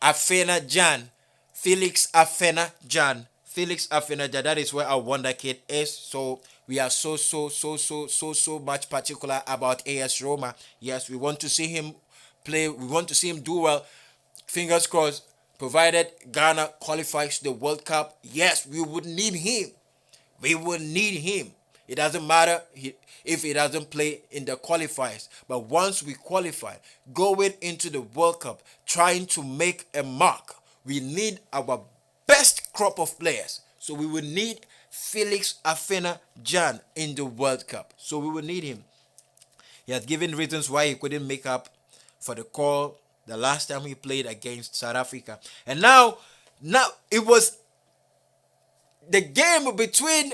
Afena Jan, Felix Afena Jan. Felix Afena Jan, that is where our wonder kid is. So we are so much particular about AS Roma. Yes, we want to see him play. We want to see him do well. Fingers crossed, provided Ghana qualifies to the World Cup. Yes, we would need him. We will need him. It doesn't matter if he doesn't play in the qualifiers. But once we qualify, going into the World Cup, trying to make a mark, we need our best crop of players. So we will need Felix Afena Jan in the World Cup. So we will need him. He has given reasons why he couldn't make up for the call the last time he played against South Africa. And now it was the game between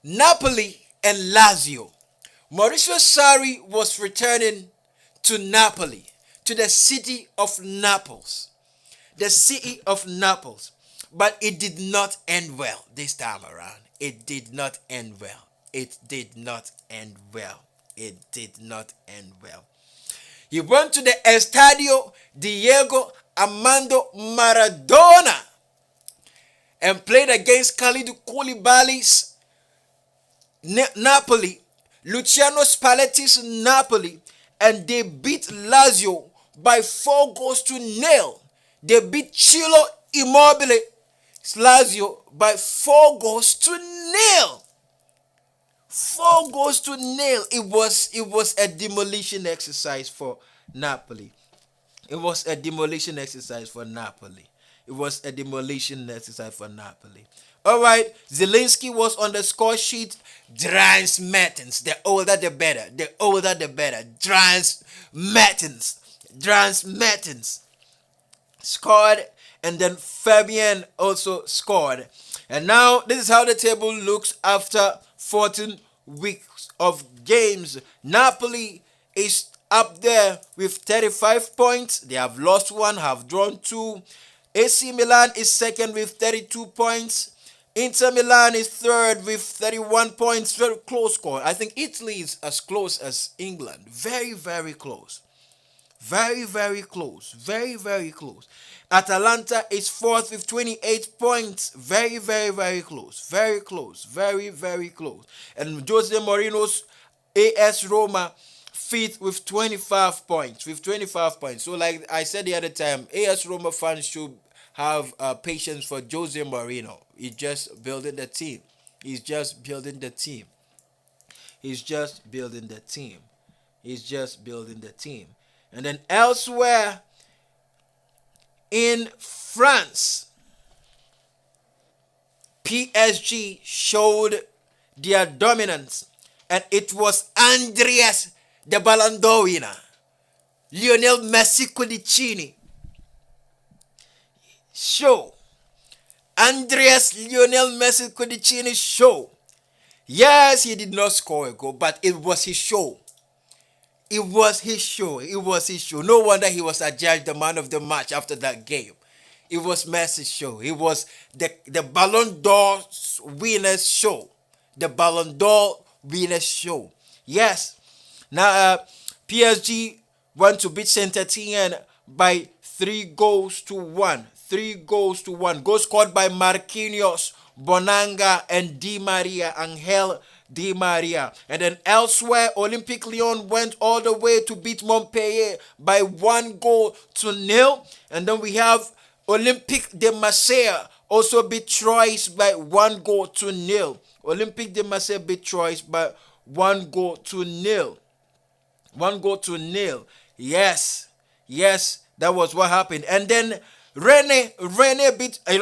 Napoli and Lazio. Mauricio Sarri was returning to Napoli, to the city of Naples. The city of Naples. But it did not end well this time around. It did not end well. It did not end well. It did not end well. He went to the Estadio Diego Armando Maradona and played against Kalidou Koulibaly's Napoli, Luciano Spalletti's Napoli, and they beat Lazio by 4-0. They beat Chilo Immobile, Lazio, by 4-0. 4-0. It was a demolition exercise for Napoli. It was a demolition exercise for Napoli. It was a demolition exercise for Napoli. All right, Zelensky was on the score sheet. Dries Mertens, the older the better. The older the better. Dries Mertens scored, and then Fabian also scored. And now this is how the table looks after 14 weeks of games. Napoli is up there with 35 points. They have lost 1, have drawn 2. AC Milan is second with 32 points. Inter Milan is third with 31 points. Very close score. I think Italy is as close as England. Very, very close. Very, very close. Very, very close. Atalanta is fourth with 28 points. Very, very, very close. Very close. Very, very close. And Jose Mourinho's AS Roma fifth with 25 points. So like I said the other time, AS Roma fans should have patience for Jose Mourinho. He's just building the team. And then elsewhere in France, PSG showed their dominance, and it was Andreas, the Ballon d'Or winner, Lionel Messi Cudicini show. Lionel Messi Cudicini show. Yes, he did not score a goal, but it was his show. No wonder he was adjudged the man of the match after that game. It was Messi's show. It was the Ballon d'Or winner's show. Yes. Now, PSG went to beat Saint-Etienne by 3-1. Goals scored by Marquinhos, Bonanga, and Angel Di Maria. And then elsewhere, Olympique Lyon went all the way to beat Montpellier by 1-0. And then we have Olympique de Marseille also beat Troyes by 1-0. Olympique de Marseille beat Troyes by 1-0. Yes, that was what happened. And then Rennes beat. I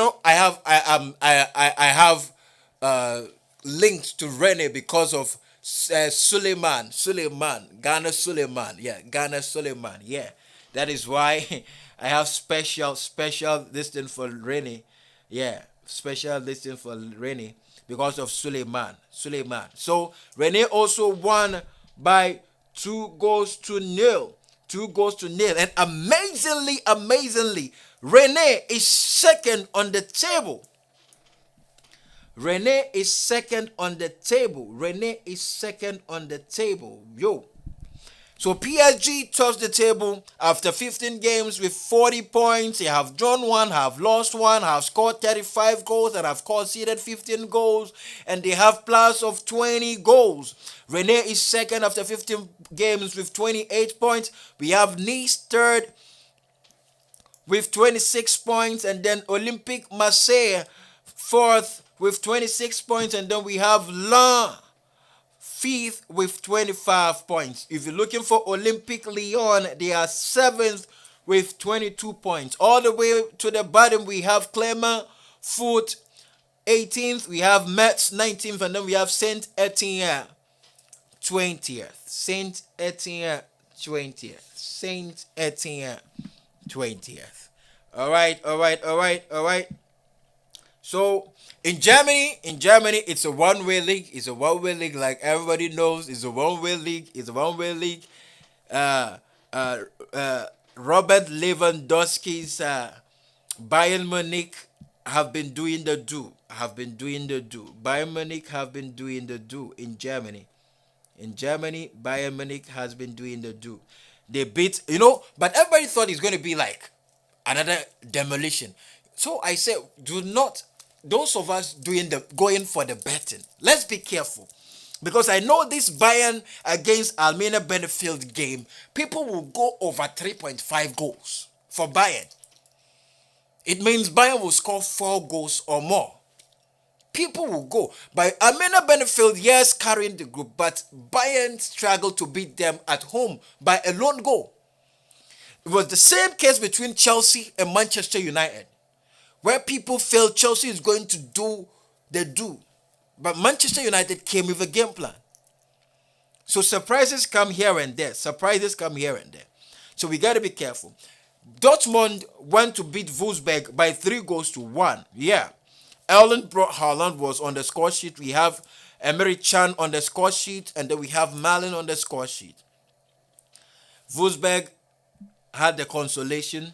have links to Rennes because of Suleiman, Ghana Suleiman. Yeah, that is why I have special listing for Rennes. Yeah, special listing for Rennes because of Suleiman. So Rennes also won by 2-0. And amazingly, Rennes is second on the table. Yo. So PSG tops the table after 15 games with 40 points. They have drawn one, have lost one, have scored 35 goals, and have conceded 15 goals. And they have plus of 20 goals. Rennes is second after 15 games with 28 points. We have Nice third with 26 points. And then Olympique Marseille fourth with 26 points. And then we have Lens fifth with 25 points. If you're looking for Olympique Lyon, they are seventh with 22 points. All the way to the bottom, we have Clermont Foot 18th, we have Metz 19th, and then we have Saint Etienne 20th. Saint Etienne 20th. Saint Etienne 20th. All right. So in Germany, it's a one-way league. It's a one-way league, like everybody knows. It's a one-way league. Robert Lewandowski's Bayern Munich have been doing the do. Bayern Munich have been doing the do in Germany. Bayern Munich has been doing the do. They beat, but everybody thought it's going to be like another demolition. So I said, do not. Those of us going for the betting, let's be careful. Because I know this Bayern against Almina Benefield game, people will go over 3.5 goals for Bayern. It means Bayern will score 4 goals or more. People will go. But Almina Benefield, yes, carrying the group, but Bayern struggled to beat them at home by a lone goal. It was the same case between Chelsea and Manchester United, where people felt Chelsea is going to do the do. But Manchester United came with a game plan. So surprises come here and there. So we got to be careful. Dortmund went to beat Wolfsburg by 3-1. Yeah. Erling Haaland was on the score sheet. We have Emery Chan on the score sheet. And then we have Malin on the score sheet. Wolfsburg had the consolation.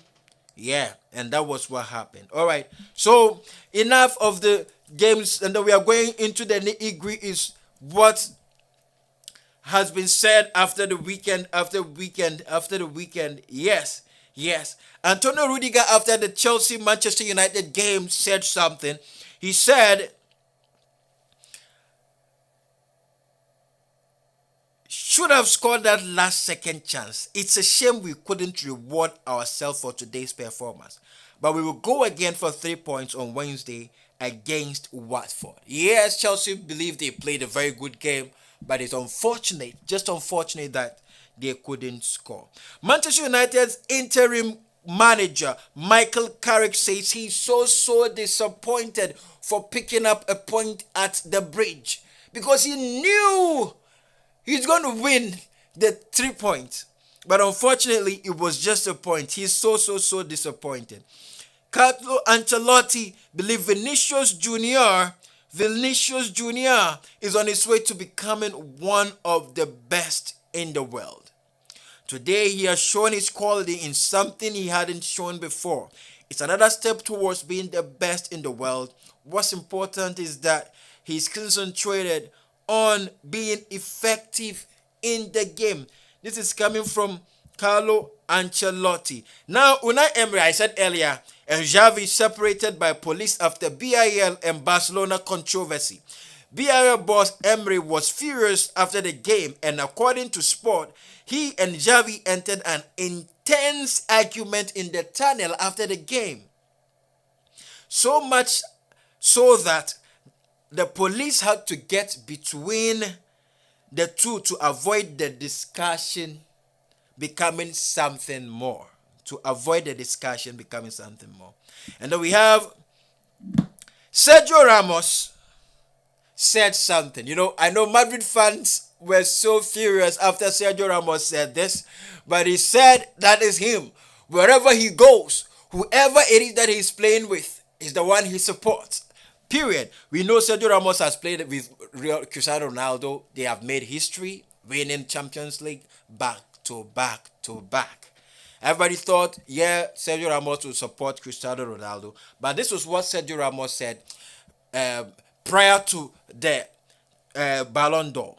Yeah, and that was what happened. All right, so enough of the games, and then we are going into the nitty-gritty is what has been said after the weekend. Yes. Antonio Rudiger, after the Chelsea-Manchester United game, said something. He said, should have scored that last second chance. It's a shame we couldn't reward ourselves for today's performance. But we will go again for 3 points on Wednesday against Watford. Yes, Chelsea believe they played a very good game, but it's unfortunate, just unfortunate that they couldn't score. Manchester United's interim manager, Michael Carrick, says he's so disappointed for picking up a point at the Bridge because he knew he's going to win the 3 points. But unfortunately, it was just a point. He's so disappointed. Carlo Ancelotti believes Vinicius Jr. is on his way to becoming one of the best in the world. Today, he has shown his quality in something he hadn't shown before. It's another step towards being the best in the world. What's important is that he's concentrated on being effective in the game. This is coming from Carlo Ancelotti. Now, Unai Emery, I said earlier, and Xavi separated by police after BIL and Barcelona controversy. BIL boss Emery was furious after the game, and according to Sport, he and Xavi entered an intense argument in the tunnel after the game. So much so that the police had to get between the two to avoid the discussion becoming something more. And then we have Sergio Ramos said something. I know Madrid fans were so furious after Sergio Ramos said this, but he said that is him. Wherever he goes, whoever it is that he's playing with is the one he supports. Period. We know Sergio Ramos has played with Cristiano Ronaldo. They have made history, winning Champions League back to back. Everybody thought, Sergio Ramos would support Cristiano Ronaldo. But this was what Sergio Ramos said prior to the Ballon d'Or.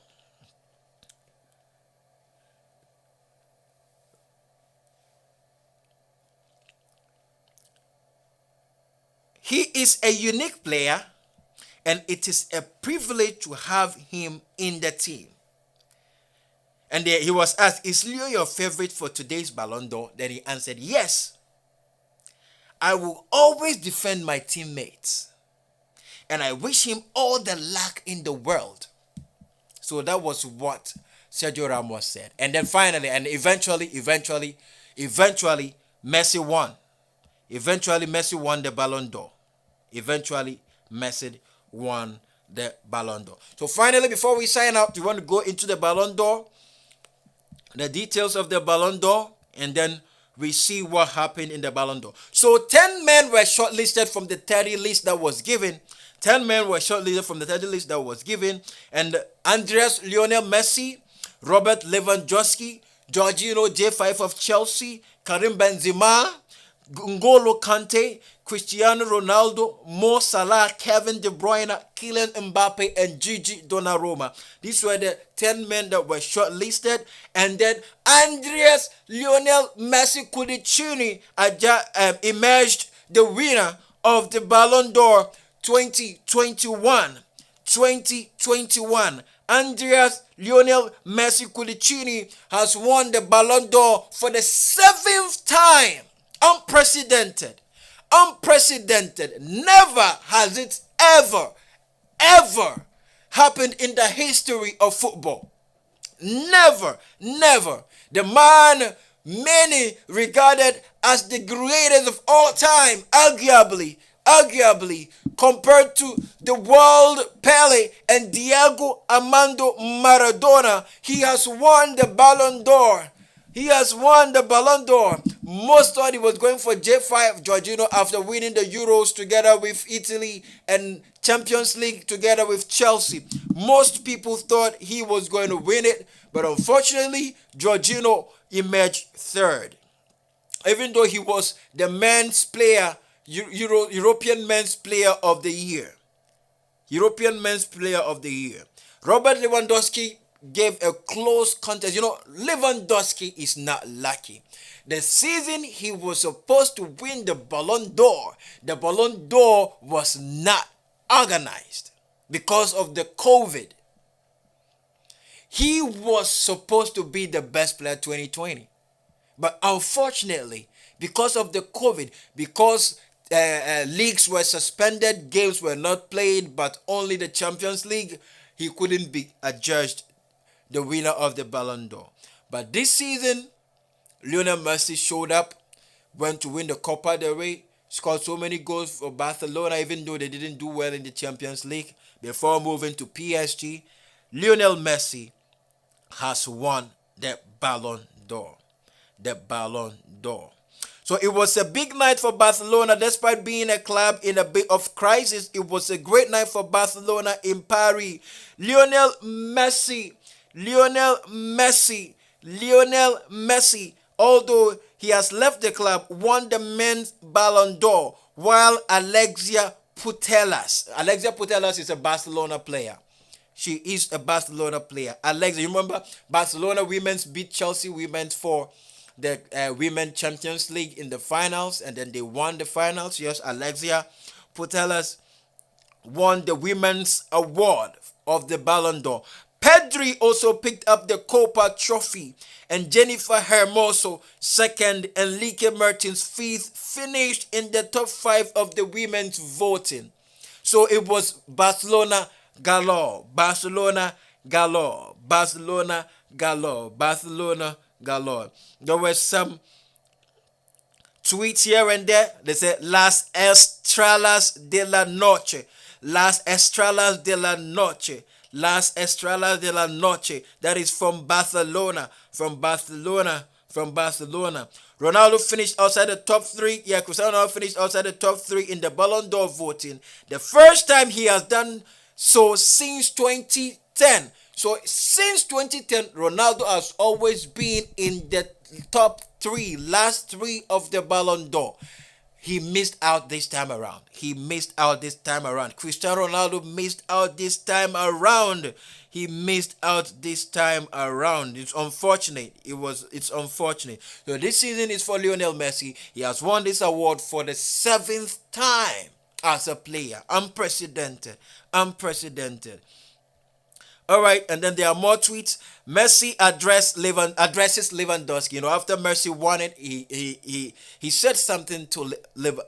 He is a unique player, and it is a privilege to have him in the team. And he was asked, is Leo your favorite for today's Ballon d'Or? Then he answered, yes. I will always defend my teammates, and I wish him all the luck in the world. So that was what Sergio Ramos said. And then finally, and eventually, Messi won. Eventually, Messi won the Ballon d'Or. Eventually, Messi won the Ballon d'Or. So finally, before we sign out, we want to go into the Ballon d'Or, the details of the Ballon d'Or, and then we see what happened in the Ballon d'Or. So 10 men were shortlisted from the 30 list that was given. 10 men were shortlisted from the 30 list that was given. And Andreas Lionel Messi, Robert Lewandowski, Jorginho J5 of Chelsea, Karim Benzema, N'Golo Kante, Cristiano Ronaldo, Mo Salah, Kevin De Bruyne, Kylian Mbappe, and Gigi Donnarumma. These were the 10 men that were shortlisted. And then Andreas Lionel Messi Cudicini emerged the winner of the Ballon d'Or 2021. 2021. Andreas Lionel Messi Cudicini has won the Ballon d'Or for the 7th time. Unprecedented. Never has it ever happened in the history of football. Never. The man many regarded as the greatest of all time, arguably, compared to the world Pele and Diego Armando Maradona. He has won the Ballon d'Or. Most thought he was going for J5 Jorginho after winning the Euros together with Italy and Champions League together with Chelsea. Most people thought he was going to win it, but unfortunately, Jorginho emerged third. Even though he was the men's player, European men's player of the year. Robert Lewandowski gave a close contest. Lewandowski is not lucky. The season he was supposed to win the Ballon d'Or was not organized because of the COVID. He was supposed to be the best player 2020. But unfortunately, because of the COVID, because leagues were suspended, games were not played, but only the Champions League, he couldn't be adjudged the winner of the Ballon d'Or. But this season, Lionel Messi showed up, went to win the Copa del Rey, scored so many goals for Barcelona, even though they didn't do well in the Champions League. Before moving to PSG, Lionel Messi has won the Ballon d'Or. So it was a big night for Barcelona. Despite being a club in a bit of crisis, it was a great night for Barcelona in Paris. Lionel Messi, although he has left the club, won the men's Ballon d'Or, while Alexia Putellas is a Barcelona player. She is a Barcelona player. Alexia, you remember Barcelona women's beat Chelsea women's for the Women Champions League in the finals, and then they won the finals. Yes, Alexia Putellas won the women's award of the Ballon d'Or. Pedri also picked up the Copa trophy, and Jennifer Hermoso second, and Lieke Mertens fifth, finished in the top 5 of the women's voting. So it was Barcelona galore. There were some tweets here and there. They said Las Estrellas de la Noche. That is from Barcelona. Ronaldo finished outside the top 3. Yeah, Cristiano Ronaldo finished outside the top 3 in the Ballon d'Or voting. The first time he has done so since 2010. So since 2010, Ronaldo has always been in the top 3, last 3 of the Ballon d'Or. He missed out this time around. Cristiano Ronaldo missed out this time around. It's unfortunate. It's unfortunate. So this season is for Lionel Messi. He has won this award for the 7th time. as a player. Unprecedented. Unprecedented. All right, and then there are more tweets. Messi addresses Lewandowski. After Messi won it, he said something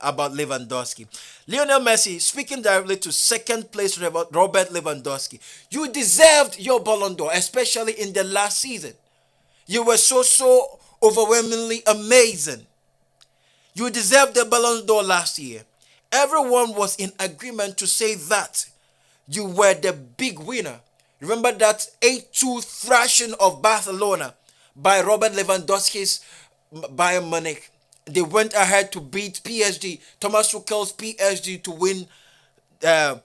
about Lewandowski. Lionel Messi speaking directly to second place Robert Lewandowski. You deserved your Ballon d'Or, especially in the last season. You were so overwhelmingly amazing. You deserved the Ballon d'Or last year. Everyone was in agreement to say that you were the big winner. Remember that 8-2 thrashing of Barcelona by Robert Lewandowski's Bayern Munich. They went ahead to beat PSG, Thomas Tuchel's PSG, to win the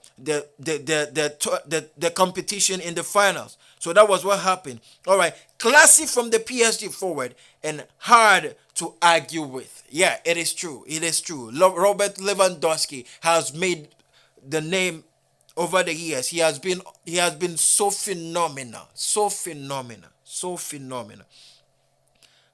competition in the finals. So that was what happened. All right, classy from the PSG forward and hard to argue with. Yeah, it is true. It is true. Robert Lewandowski has made the name over the years. He has been so phenomenal.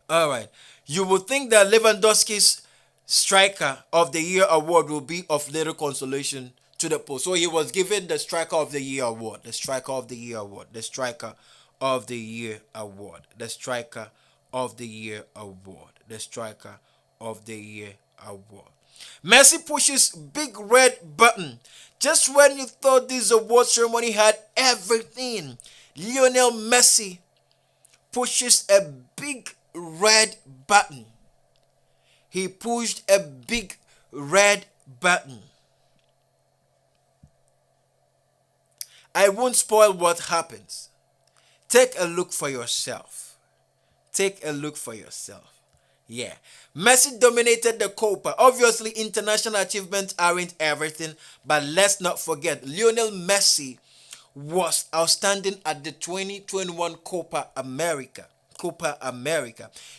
All right. You would think that Lewandowski's Striker of the Year award will be of little consolation to the post. So he was given the Striker of the Year award. The Striker of the Year award. The Striker of the Year award. The Striker of the Year award. The Striker of the Year award. Messi pushes big red button. Just when you thought this award ceremony had everything, Lionel Messi pushes a big red button. He pushed a big red button. I won't spoil what happens. Take a look for yourself. Take a look for yourself. Yeah. Messi dominated the Copa. Obviously, international achievements aren't everything, but let's not forget, Lionel Messi was outstanding at the 2021 Copa America.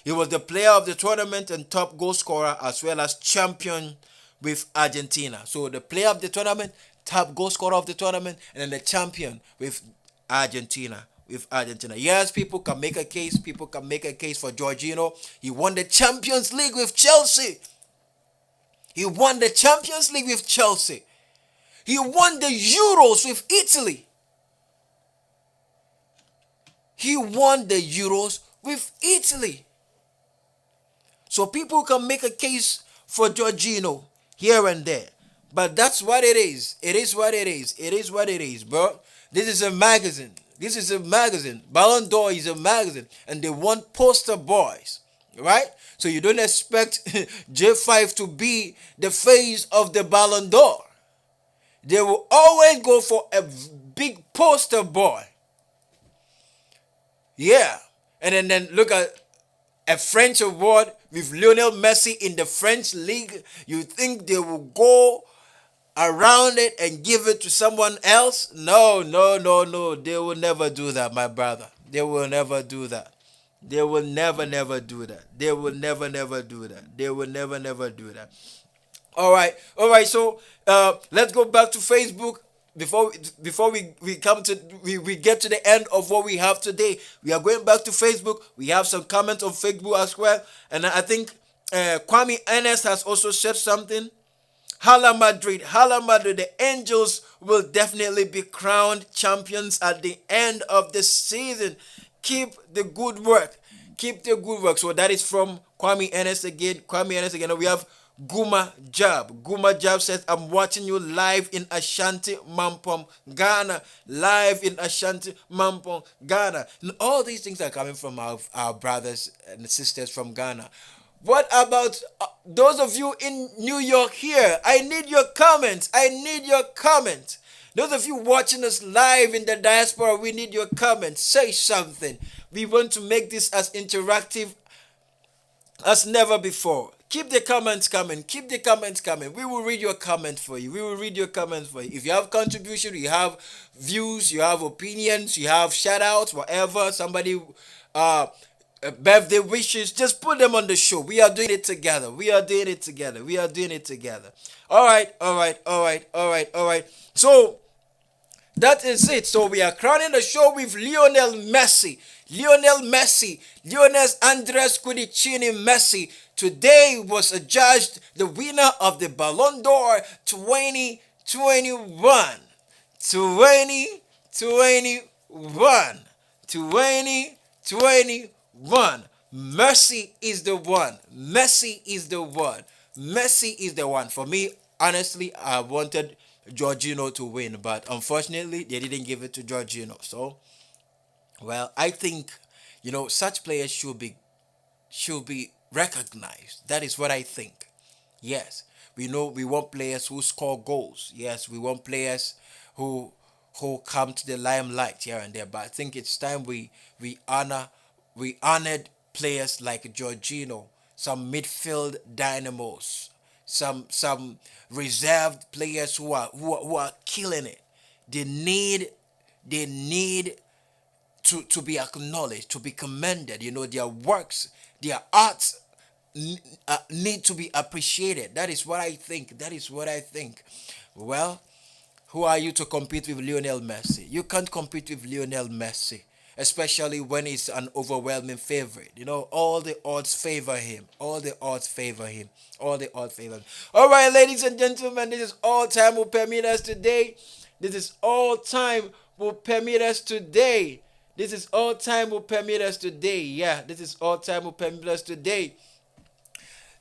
He was the player of the tournament and top goal scorer, as well as champion with Argentina. So the player of the tournament, top goal scorer of the tournament, and then the champion with Argentina. Yes, people can make a case. People can make a case for Jorginho. He won the Champions League with Chelsea. He won the Euros with Italy. So people can make a case for Jorginho here and there. But that's what it is. It is what it is, bro. This is a magazine. Ballon d'Or is a magazine, and they want poster boys, right? So you don't expect J5 to be the face of the Ballon d'Or. They will always go for a big poster boy. Yeah. And then look at a French award with Lionel Messi in the French league. You think they will go around it and give it to someone else? No. They will never do that, my brother. They will never do that. They will never do that. All right. So let's go back to Facebook. Before we come to we get to the end of what we have today. We are going back to Facebook. We have some comments on Facebook as well, and I think Kwame Ernest has also said something. Hala Madrid, the Angels will definitely be crowned champions at the end of the season. Keep the good work. So that is from Kwame Ernest again. We have Guma Jab says, I'm watching you live in Ashanti, Mampong, Ghana. And all these things are coming from our brothers and sisters from Ghana. What about those of you in New York here? I need your comments. Those of you watching us live in the diaspora, we need your comments. Say something. We want to make this as interactive as never before. Keep the comments coming. We will read your comments for you. If you have contribution, you have views, you have opinions, you have shout outs, whatever, somebody birthday wishes, just put them on the show. We are doing it together. All right. So that is it. So we are crowning the show with Lionel Messi. Lionel Andres Cudicini Messi today was adjudged the winner of the Ballon d'Or 2021. 2021. 2021. Messi is the one. Messi is the one. Messi is the one. For me, honestly, I wanted Jorginho to win, but unfortunately, they didn't give it to Jorginho. So, well, I think, such players should be recognized. That is what I think. Yes, we want players who score goals. Yes, we want players who who come to the limelight here and there. But I think it's time we honor we honored players like Jorginho, some midfield dynamos, some reserved players who are killing it. They need they need to be acknowledged, to be commended. Their works, their arts need to be appreciated. That is what I think. That is what I think. Well, who are you to compete with Lionel Messi? You can't compete with Lionel Messi, especially when he's an overwhelming favorite. All the odds favor him. All the odds favor him. All the odds favor him. All right, ladies and gentlemen, this is all time will permit us today. This is all time will permit us today. This is all time will permit us today. Yeah, this is all time will permit us today.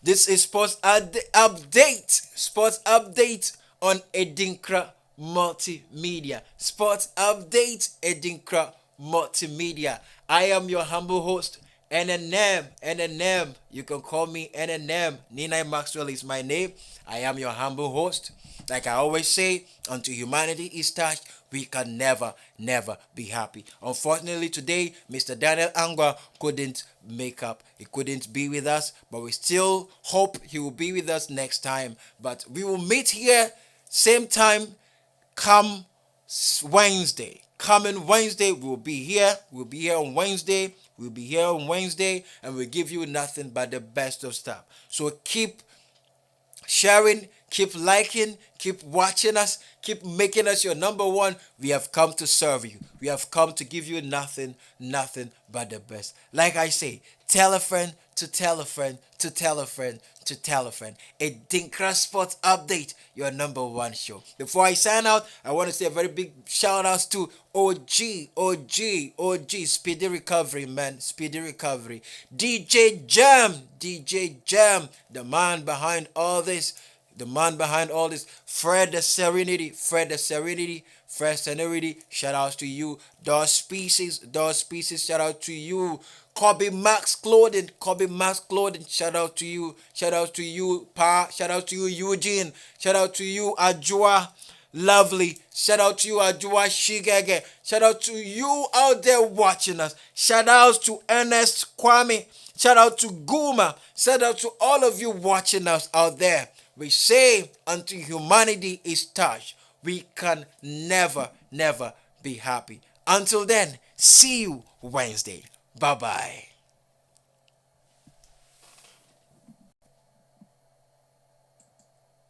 This is update. Sports update on ADINKRA Multimedia. Sports update ADINKRA Multimedia. I am your humble host, NNM. You can call me NNM. Nina Maxwell is my name. I am your humble host. Like I always say, until humanity is touched, we can never be happy. Unfortunately, today, Mr. Daniel Angwa couldn't make up. He couldn't be with us, but we still hope he will be with us next time. But we will meet here, same time, come Wednesday. Coming Wednesday, we'll be here. We'll be here on Wednesday. We'll be here on Wednesday, and we'll give you nothing but the best of stuff. So keep sharing, keep liking, keep watching us, keep making us your number one. We have come to serve you. We have come to give you nothing but the best. Like I say, tell a friend to tell a friend to tell a friend to tell a friend. ADINKRA Sports Update, your number one show. Before I sign out, I want to say a very big shout out to OG, Speedy Recovery, man, Speedy Recovery. DJ Jam, the man behind all this. Fred the Serenity, shout out to you. Dog Species, shout out to you. Kobe Max Clothing, shout out to you. Shout out to you, Pa. Shout out to you, Eugene. Shout out to you, Ajua. Lovely. Shout out to you, Ajua Shigege. Shout out to you out there watching us. Shout out to Ernest Kwame. Shout out to Guma. Shout out to all of you watching us out there. We say until humanity is touched, we can never be happy. Until then, see you Wednesday. Bye-bye.